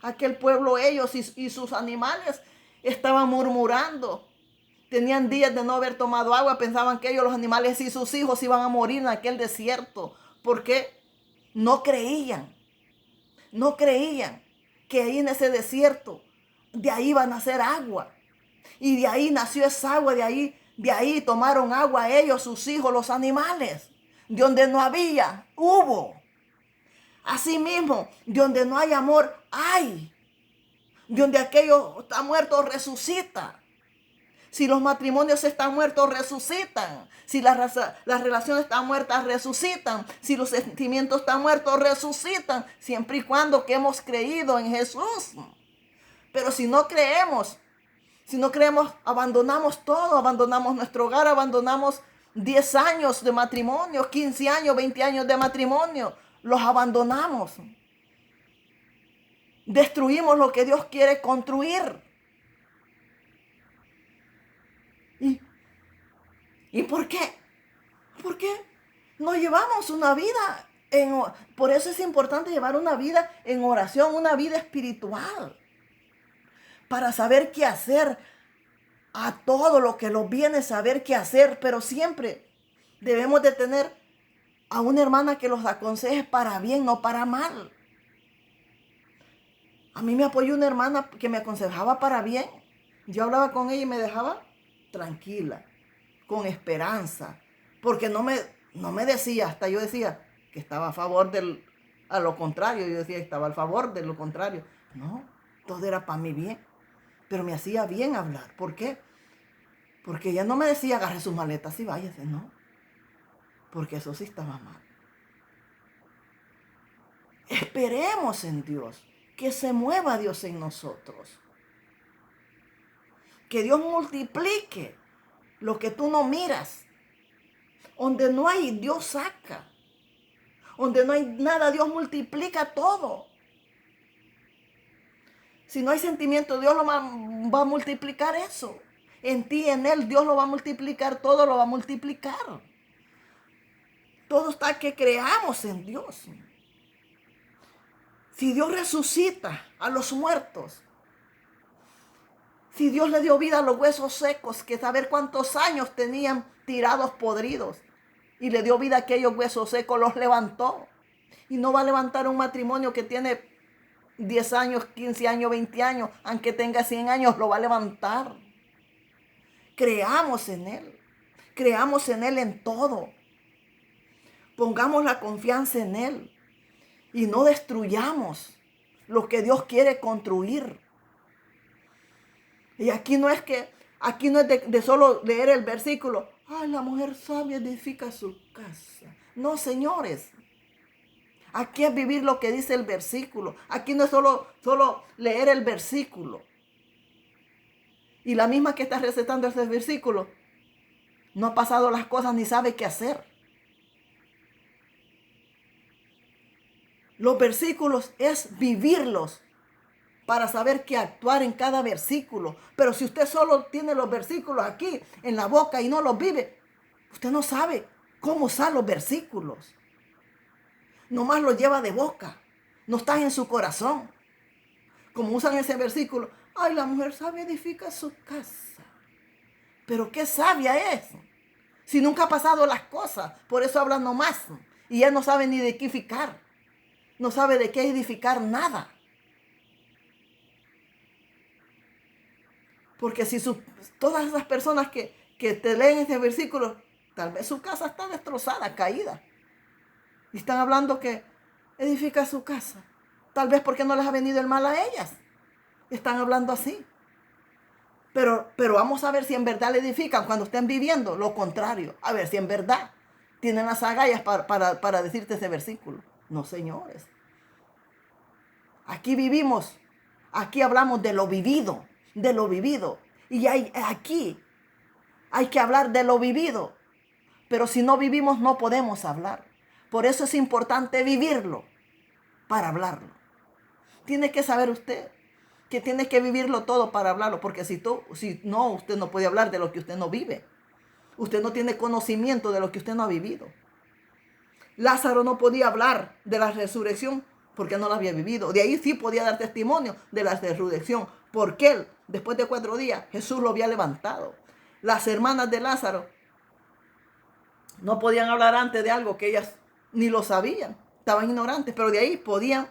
Aquel pueblo, ellos y sus animales, estaban murmurando. Tenían días de no haber tomado agua, pensaban que ellos, los animales y sus hijos, iban a morir en aquel desierto. ¿Por qué? No creían que ahí en ese desierto, de ahí iba a nacer agua. Y de ahí nació esa agua, de ahí tomaron agua ellos, sus hijos, los animales. De donde no había, hubo. Asimismo, de donde no hay amor, hay. De donde aquello está muerto, resucita. Si los matrimonios están muertos, resucitan. Si las relaciones están muertas, resucitan. Si los sentimientos están muertos, resucitan. Siempre y cuando que hemos creído en Jesús. Pero si no creemos, abandonamos todo. Abandonamos nuestro hogar, abandonamos 10 años de matrimonio, 15 años, 20 años de matrimonio. Los abandonamos. Destruimos lo que Dios quiere construir. ¿Y por qué? ¿Por qué no llevamos una vida por eso es importante llevar una vida en oración, una vida espiritual, para saber qué hacer a todo lo que nos viene, saber qué hacer, pero siempre debemos de tener a una hermana que los aconseje para bien, no para mal. A mí me apoyó una hermana que me aconsejaba para bien. Yo hablaba con ella y me dejaba tranquila, con esperanza, porque no me decía, hasta yo decía que estaba a favor a lo contrario, yo decía que estaba a favor de lo contrario. No, todo era para mi bien, pero me hacía bien hablar. ¿Por qué? Porque ella no me decía agarre sus maletas y váyase, no, porque eso sí estaba mal. Esperemos en Dios, que se mueva Dios en nosotros, que Dios multiplique lo que tú no miras. Donde no hay, Dios saca. Donde no hay nada, Dios multiplica todo. Si no hay sentimiento, Dios va a multiplicar eso. En ti, en Él, Dios lo va a multiplicar, todo lo va a multiplicar. Todo está que creamos en Dios. Si Dios resucita a los muertos, si Dios le dio vida a los huesos secos, que saber cuántos años tenían tirados, podridos, y le dio vida a aquellos huesos secos, los levantó. Y no va a levantar un matrimonio que tiene 10 años, 15 años, 20 años, aunque tenga 100 años, lo va a levantar. Creamos en Él en todo. Pongamos la confianza en Él y no destruyamos lo que Dios quiere construir. Y aquí no es de solo leer el versículo, ay, la mujer sabia edifica su casa. No, señores. Aquí es vivir lo que dice el versículo. Aquí no es solo leer el versículo. Y la misma que está recetando ese versículo no ha pasado las cosas ni sabe qué hacer. Los versículos es vivirlos para saber qué actuar en cada versículo. Pero si usted solo tiene los versículos aquí en la boca y no los vive, usted no sabe cómo usar los versículos. Nomás los lleva de boca. No está en su corazón. Como usan ese versículo. Ay, la mujer sabia edifica su casa. Pero qué sabia es. Si nunca ha pasado las cosas. Por eso habla nomás. Y ella no sabe ni de qué edificar. No sabe de qué edificar nada. Porque si todas esas personas que te leen ese versículo, tal vez su casa está destrozada, caída. Y están hablando que edifica su casa. Tal vez porque no les ha venido el mal a ellas. Están hablando así. Pero vamos a ver si en verdad le edifican cuando estén viviendo lo contrario. A ver si en verdad tienen las agallas para decirte ese versículo. No, señores. Aquí vivimos. Aquí hablamos de lo vivido. De lo vivido. Y aquí hay que hablar de lo vivido. Pero si no vivimos no podemos hablar. Por eso es importante vivirlo para hablarlo. Tiene que saber usted que tiene que vivirlo todo para hablarlo. Porque si no, usted no puede hablar de lo que usted no vive. Usted no tiene conocimiento de lo que usted no ha vivido. Lázaro no podía hablar de la resurrección porque no la había vivido. De ahí sí podía dar testimonio de la resurrección. Porque él, después de 4 días, Jesús lo había levantado. Las hermanas de Lázaro no podían hablar antes de algo que ellas ni lo sabían. Estaban ignorantes, pero de ahí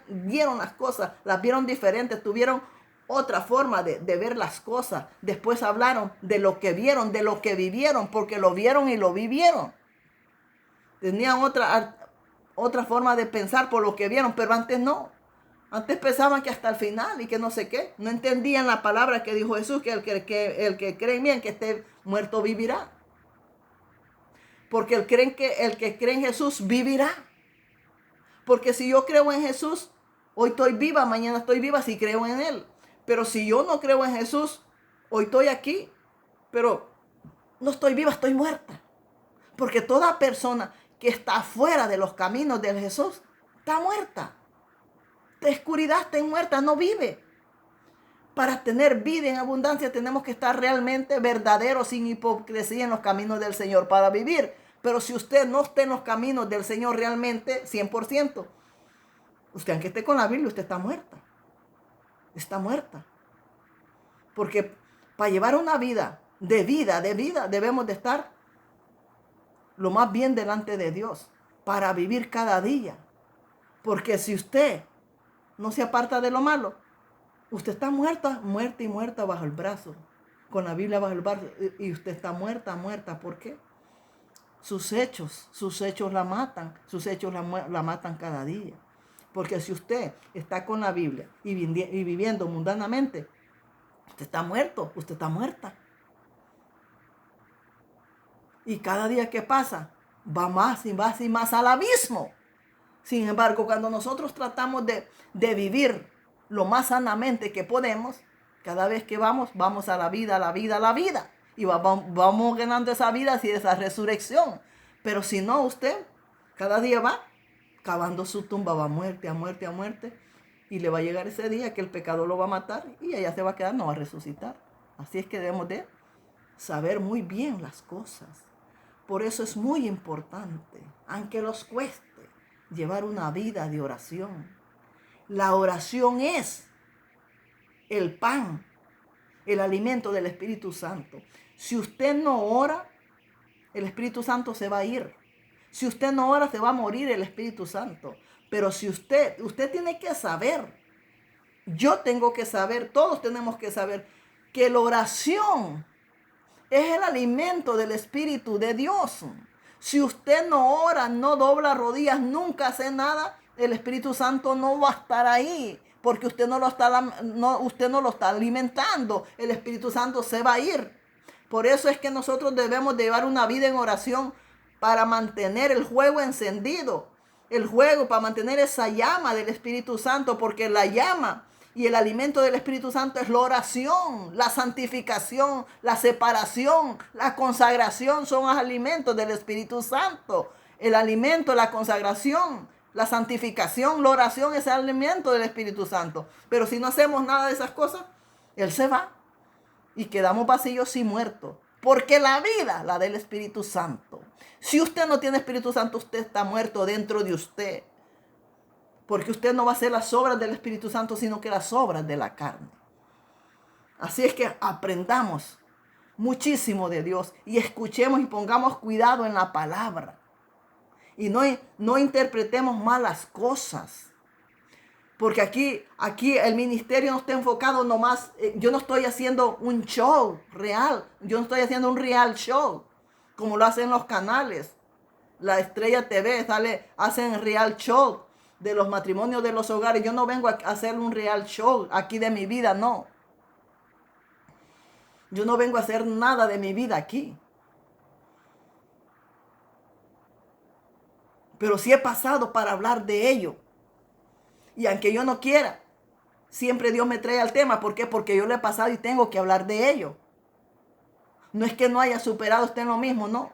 vieron las cosas, las vieron diferentes, tuvieron otra forma de ver las cosas. Después hablaron de lo que vieron, de lo que vivieron, porque lo vieron y lo vivieron. Tenían otra forma de pensar por lo que vieron, pero antes no. Antes pensaban que hasta el final y que no sé qué. No entendían la palabra que dijo Jesús, que el que cree en mí, que esté muerto, vivirá. Porque el que cree en Jesús vivirá. Porque si yo creo en Jesús, hoy estoy viva, mañana estoy viva si creo en Él. Pero si yo no creo en Jesús, hoy estoy aquí, pero no estoy viva, estoy muerta. Porque toda persona que está fuera de los caminos de Jesús está muerta. De oscuridad está muerta, no vive. Para tener vida en abundancia tenemos que estar realmente verdaderos, sin hipocresía en los caminos del Señor para vivir. Pero si usted no está en los caminos del Señor realmente, 100%, usted aunque esté con la Biblia, usted está muerta. Está muerta. Porque para llevar una vida, debemos de estar lo más bien delante de Dios. Para vivir cada día. Porque si usted no se aparta de lo malo, usted está muerta bajo el brazo. Con la Biblia bajo el brazo. Y usted está muerta. ¿Por qué? Sus hechos la matan. Sus hechos la matan cada día. Porque si usted está con la Biblia y viviendo mundanamente, usted está muerto, usted está muerta. Y cada día que pasa, va más y más y más al abismo. Sin embargo, cuando nosotros tratamos de vivir lo más sanamente que podemos, cada vez que vamos a la vida. Y vamos ganando esa vida y esa resurrección. Pero si no, usted cada día va cavando su tumba, va a muerte. Y le va a llegar ese día que el pecado lo va a matar y ella se va a quedar, no va a resucitar. Así es que debemos de saber muy bien las cosas. Por eso es muy importante, aunque nos cueste, llevar una vida de oración. La oración es el pan, el alimento del Espíritu Santo. Si usted no ora, el Espíritu Santo se va a ir. Si usted no ora, se va a morir el Espíritu Santo. Pero si usted tiene que saber, yo tengo que saber, todos tenemos que saber que la oración es el alimento del Espíritu de Dios. Si usted no ora, no dobla rodillas, nunca hace nada, el Espíritu Santo no va a estar ahí. Porque usted no lo está alimentando. El Espíritu Santo se va a ir. Por eso es que nosotros debemos llevar una vida en oración para mantener el fuego encendido. el juego, para mantener esa llama del Espíritu Santo, porque la llama y el alimento del Espíritu Santo es la oración, la santificación, la separación, la consagración, son los alimentos del Espíritu Santo. El alimento, la consagración, la santificación, la oración es el alimento del Espíritu Santo. Pero si no hacemos nada de esas cosas, Él se va y quedamos vacíos y muertos. Porque la vida, la del Espíritu Santo. Si usted no tiene Espíritu Santo, usted está muerto dentro de usted. Porque usted no va a hacer las obras del Espíritu Santo, sino que las obras de la carne. Así es que aprendamos muchísimo de Dios y escuchemos y pongamos cuidado en la palabra. Y no interpretemos malas cosas. Porque aquí el ministerio no está enfocado nomás. Yo no estoy haciendo un show real. Yo no estoy haciendo un real show. Como lo hacen los canales. La Estrella TV hacen real show de los matrimonios de los hogares. Yo no vengo a hacer un real show aquí de mi vida, no. Yo no vengo a hacer nada de mi vida aquí. Pero sí he pasado para hablar de ello. Y aunque yo no quiera, siempre Dios me trae al tema. ¿Por qué? Porque yo lo he pasado y tengo que hablar de ello. No es que no haya superado usted en lo mismo, no.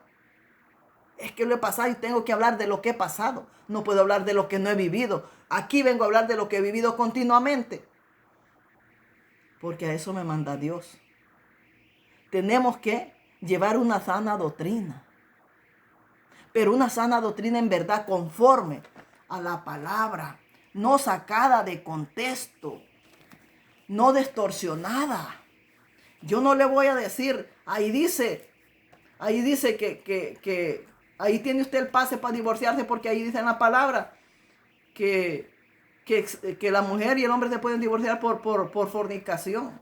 Es que lo he pasado y tengo que hablar de lo que he pasado. No puedo hablar de lo que no he vivido. Aquí vengo a hablar de lo que he vivido continuamente. Porque a eso me manda Dios. Tenemos que llevar una sana doctrina. Pero una sana doctrina en verdad conforme a la palabra. No sacada de contexto, no distorsionada. Yo no le voy a decir, ahí dice que ahí tiene usted el pase para divorciarse, porque ahí dice en la palabra que la mujer y el hombre se pueden divorciar por fornicación.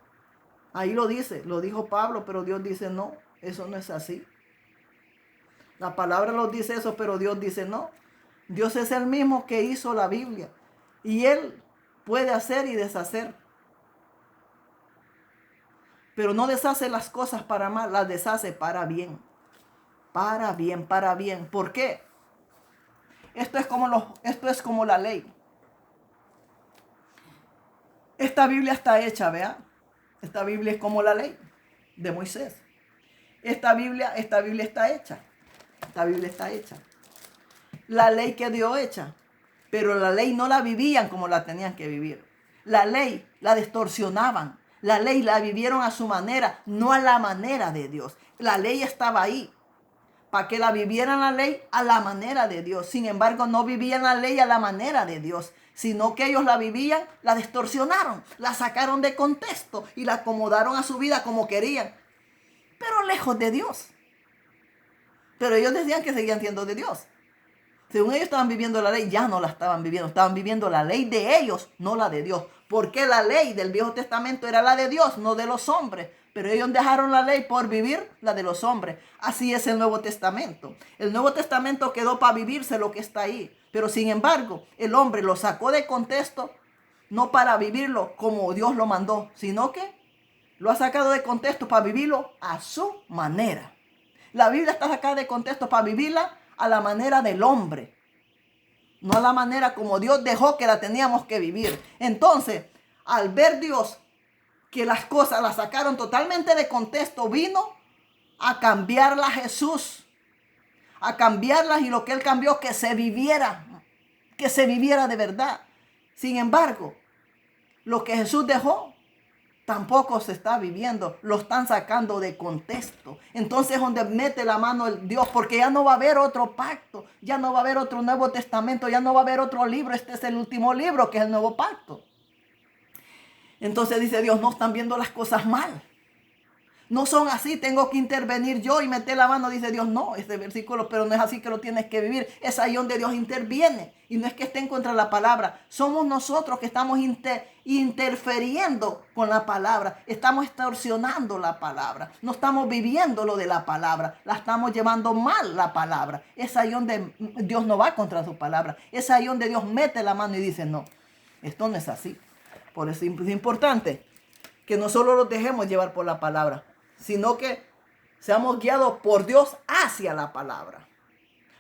Ahí lo dice, lo dijo Pablo, pero Dios dice no, eso no es así. La palabra nos dice eso, pero Dios dice no. Dios es el mismo que hizo la Biblia. Y Él puede hacer y deshacer. Pero no deshace las cosas para mal, las deshace para bien. Para bien, para bien. ¿Por qué? Esto es como la ley. Esta Biblia está hecha, vea. Esta Biblia es como la ley de Moisés. Esta Biblia está hecha. Esta Biblia está hecha. La ley que Dios hecha. Pero la ley no la vivían como la tenían que vivir. La ley la distorsionaban. La ley la vivieron a su manera, no a la manera de Dios. La ley estaba ahí para que la vivieran la ley a la manera de Dios. Sin embargo, no vivían la ley a la manera de Dios, sino que ellos la vivían, la distorsionaron, la sacaron de contexto y la acomodaron a su vida como querían. Pero lejos de Dios. Pero ellos decían que seguían siendo de Dios. Según ellos estaban viviendo la ley, ya no la estaban viviendo la ley de ellos, no la de Dios. Porque la ley del Viejo Testamento era la de Dios, no de los hombres. Pero ellos dejaron la ley por vivir la de los hombres. Así es el Nuevo Testamento. El Nuevo Testamento quedó para vivirse lo que está ahí. Pero sin embargo, el hombre lo sacó de contexto, no para vivirlo como Dios lo mandó, sino que lo ha sacado de contexto para vivirlo a su manera. La Biblia está sacada de contexto para vivirla a la manera del hombre, no a la manera como Dios dejó que la teníamos que vivir. Entonces, al ver Dios que las cosas las sacaron totalmente de contexto, vino a cambiarla a Jesús, a cambiarlas, y lo que Él cambió, que se viviera de verdad. Sin embargo, lo que Jesús dejó tampoco se está viviendo, lo están sacando de contexto. Entonces, donde mete la mano el Dios, porque ya no va a haber otro pacto, ya no va a haber otro Nuevo Testamento, ya no va a haber otro libro. Este es el último libro, que es el Nuevo Pacto. Entonces dice Dios, no están viendo las cosas mal. No son así, tengo que intervenir yo y meter la mano. Dice Dios, no, este versículo, pero no es así que lo tienes que vivir. Es ahí donde Dios interviene. Y no es que esté en contra de la palabra. Somos nosotros que estamos interfiriendo con la palabra. Estamos extorsionando la palabra. No estamos viviendo lo de la palabra. La estamos llevando mal la palabra. Es ahí donde Dios no va contra su palabra. Es ahí donde Dios mete la mano y dice, no, esto no es así. Por eso es importante que no solo los dejemos llevar por la palabra, sino que seamos guiados por Dios hacia la palabra.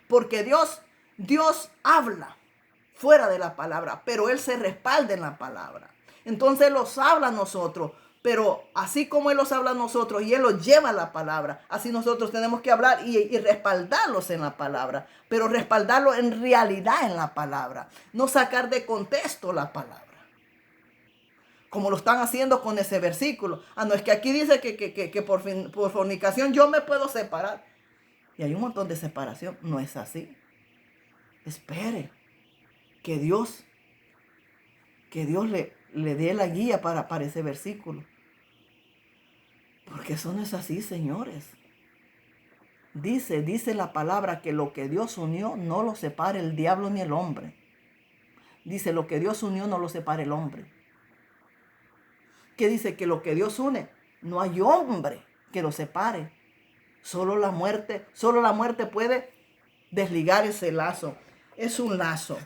Porque Dios habla. fuera de la palabra, pero Él se respalda en la palabra. Entonces Él los habla a nosotros, pero así como Él los habla a nosotros y Él los lleva a la palabra, así nosotros tenemos que hablar y respaldarlos en la palabra, pero respaldarlo en realidad en la palabra, no sacar de contexto la palabra, como lo están haciendo con ese versículo. Ah, no, es que aquí dice que por fornicación yo me puedo separar. Y hay un montón de separación. No es así. Espere que Dios le dé la guía para ese versículo. Porque eso no es así, señores. Dice la palabra que lo que Dios unió no lo separe el diablo ni el hombre. Dice, lo que Dios unió no lo separe el hombre. Que dice que lo que Dios une, no hay hombre que lo separe. Solo la muerte puede desligar ese lazo. Es un lazo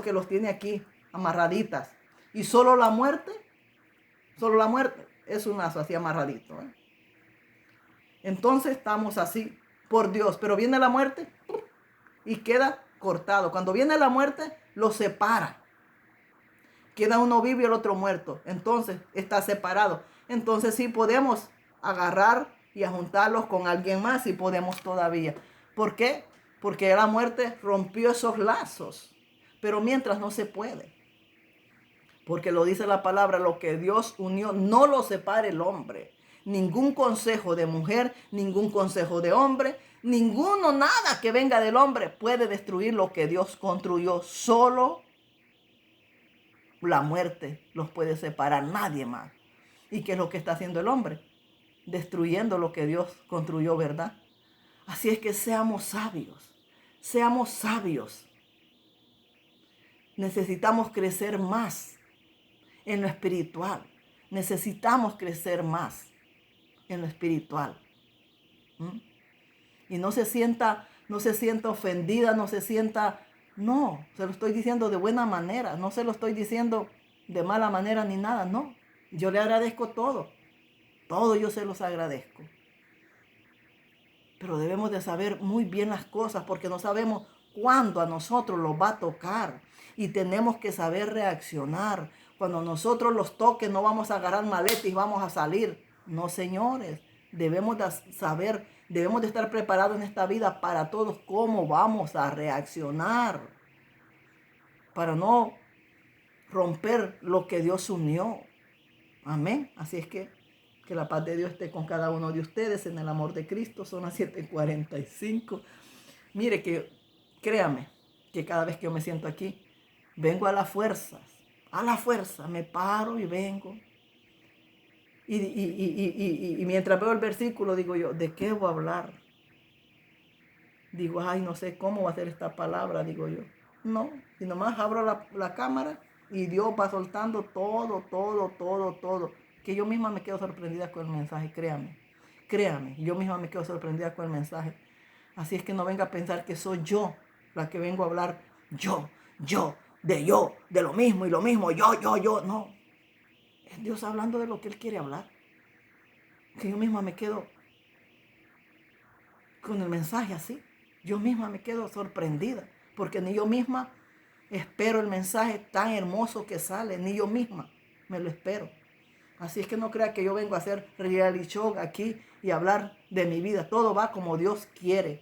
que los tiene aquí amarraditas. Y solo la muerte es un lazo así amarradito. Entonces estamos así por Dios. Pero viene la muerte y queda cortado. Cuando viene la muerte, lo separa. Queda uno vivo y el otro muerto. Entonces está separado. Entonces sí podemos agarrar y a juntarlos con alguien más y podemos todavía. ¿Por qué? Porque la muerte rompió esos lazos. Pero mientras no se puede. Porque lo dice la palabra, lo que Dios unió no lo separe el hombre. Ningún consejo de mujer, ningún consejo de hombre, nada que venga del hombre puede destruir lo que Dios construyó. Solo la muerte los puede separar, nadie más. ¿Y qué es lo que está haciendo el hombre? Destruyendo lo que Dios construyó, ¿verdad? Así es que seamos sabios, seamos sabios. Necesitamos crecer más en lo espiritual. Necesitamos crecer más en lo espiritual. Y no se sienta ofendida, no, se lo estoy diciendo de buena manera, no se lo estoy diciendo de mala manera ni nada, no. Yo le agradezco todo yo se los agradezco. Pero debemos de saber muy bien las cosas porque no sabemos cuándo a nosotros los va a tocar y tenemos que saber reaccionar. Cuando nosotros los toque no vamos a agarrar maletas y vamos a salir. No, señores, debemos de saber, debemos de estar preparados en esta vida para todos cómo vamos a reaccionar. Para no romper lo que Dios unió. Amén. Así es que la paz de Dios esté con cada uno de ustedes en el amor de Cristo. Son las 7:45. Mire que, créame, que cada vez que yo me siento aquí, vengo a la fuerza, me paro y vengo. Y mientras veo el versículo, digo yo, ¿de qué voy a hablar? Digo, ay, no sé cómo va a ser esta palabra, digo yo. No, y nomás abro la cámara y Dios va soltando todo. Que yo misma me quedo sorprendida con el mensaje, créame, yo misma me quedo sorprendida con el mensaje. Así es que no venga a pensar que soy yo la que vengo a hablar, de lo mismo y lo mismo, yo, no. Es Dios hablando de lo que Él quiere hablar. Que yo misma me quedo con el mensaje así. Yo misma me quedo sorprendida, porque ni yo misma espero el mensaje tan hermoso que sale, ni yo misma me lo espero. Así es que no crea que yo vengo a hacer reality show aquí y hablar de mi vida. Todo va como Dios quiere.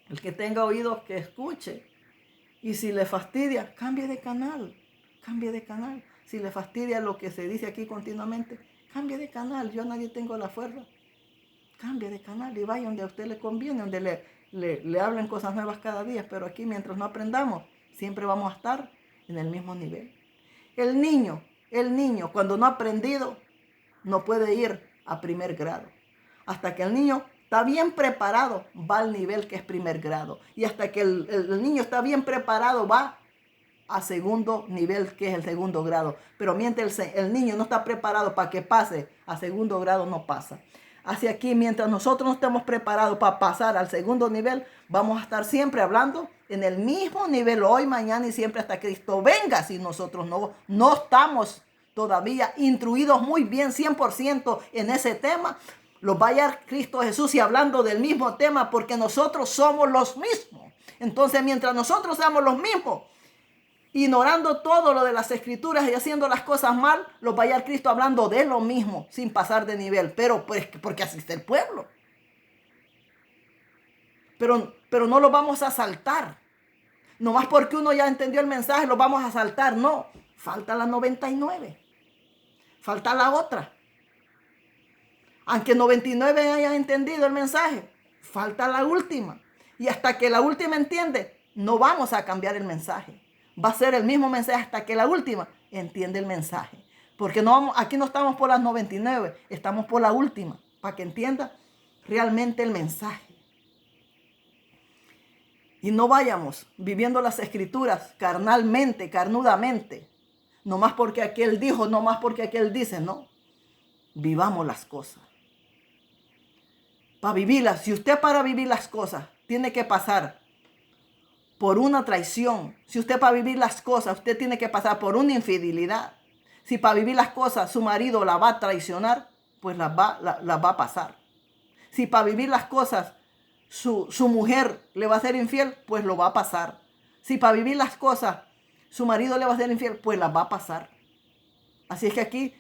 El que tenga oídos que escuche. Y si le fastidia, cambie de canal. Si le fastidia lo que se dice aquí continuamente, cambie de canal. Yo a nadie tengo la fuerza. Cambie de canal y vaya donde a usted le conviene, donde le hablen cosas nuevas cada día. Pero aquí mientras no aprendamos, siempre vamos a estar en el mismo nivel. El niño, cuando no ha aprendido, no puede ir a primer grado. Hasta que el niño está bien preparado, va al nivel que es primer grado. Y hasta que el niño está bien preparado, va a segundo nivel, que es el segundo grado. Pero mientras el niño no está preparado para que pase a segundo grado, no pasa. Así aquí, mientras nosotros no estemos preparados para pasar al segundo nivel, vamos a estar siempre hablando en el mismo nivel hoy, mañana y siempre hasta Cristo venga. Si nosotros no estamos todavía instruidos muy bien 100% en ese tema, los vaya Cristo Jesús y hablando del mismo tema, porque nosotros somos los mismos. Entonces, mientras nosotros seamos los mismos, ignorando todo lo de las escrituras y haciendo las cosas mal, los va a hallar Cristo hablando de lo mismo, sin pasar de nivel. Pero pues, porque así está el pueblo. Pero no lo vamos a saltar. Nomás porque uno ya entendió el mensaje, lo vamos a saltar. No, falta la 99. Falta la otra. Aunque 99 hayan entendido el mensaje, falta la última. Y hasta que la última entiende, no vamos a cambiar el mensaje. Va a ser el mismo mensaje hasta que la última entiende el mensaje. Porque aquí no estamos por las 99, estamos por la última, para que entienda realmente el mensaje. Y no vayamos viviendo las escrituras carnalmente, carnudamente. No más porque aquel dijo, no más porque aquel dice, no. Vivamos las cosas. Para vivirlas, si usted para vivir las cosas tiene que pasar por una traición, si usted para vivir las cosas usted tiene que pasar por una infidelidad, si para vivir las cosas su marido la va a traicionar, pues las va a pasar. Si para vivir las cosas su mujer le va a ser infiel, pues lo va a pasar. Si para vivir las cosas su marido le va a ser infiel, pues las va a pasar. Así es que aquí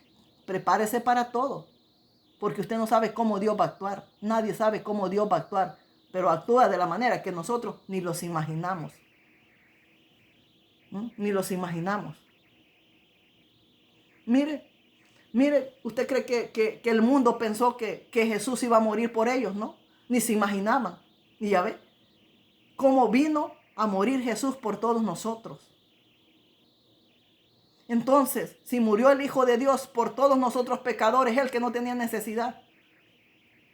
prepárese para todo, porque usted no sabe cómo Dios va a actuar. Nadie sabe cómo Dios va a actuar, pero actúa de la manera que nosotros ni los imaginamos. Ni los imaginamos. Mire, ¿usted cree que el mundo pensó que Jesús iba a morir por ellos? No, ni se imaginaban. Y ya ve cómo vino a morir Jesús por todos nosotros. Entonces, si murió el Hijo de Dios por todos nosotros pecadores, Él que no tenía necesidad.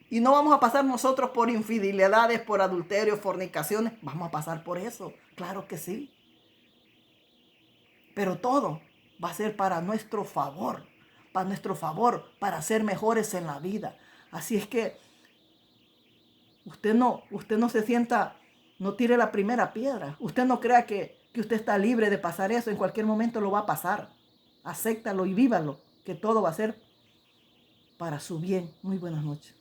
Y no vamos a pasar nosotros por infidelidades, por adulterio, fornicaciones. Vamos a pasar por eso, claro que sí. Pero todo va a ser para nuestro favor, para ser mejores en la vida. Así es que usted no se sienta, no tire la primera piedra. Usted no crea que usted está libre de pasar eso. En cualquier momento lo va a pasar. Acéptalo y vívalo, que todo va a ser para su bien. Muy buenas noches.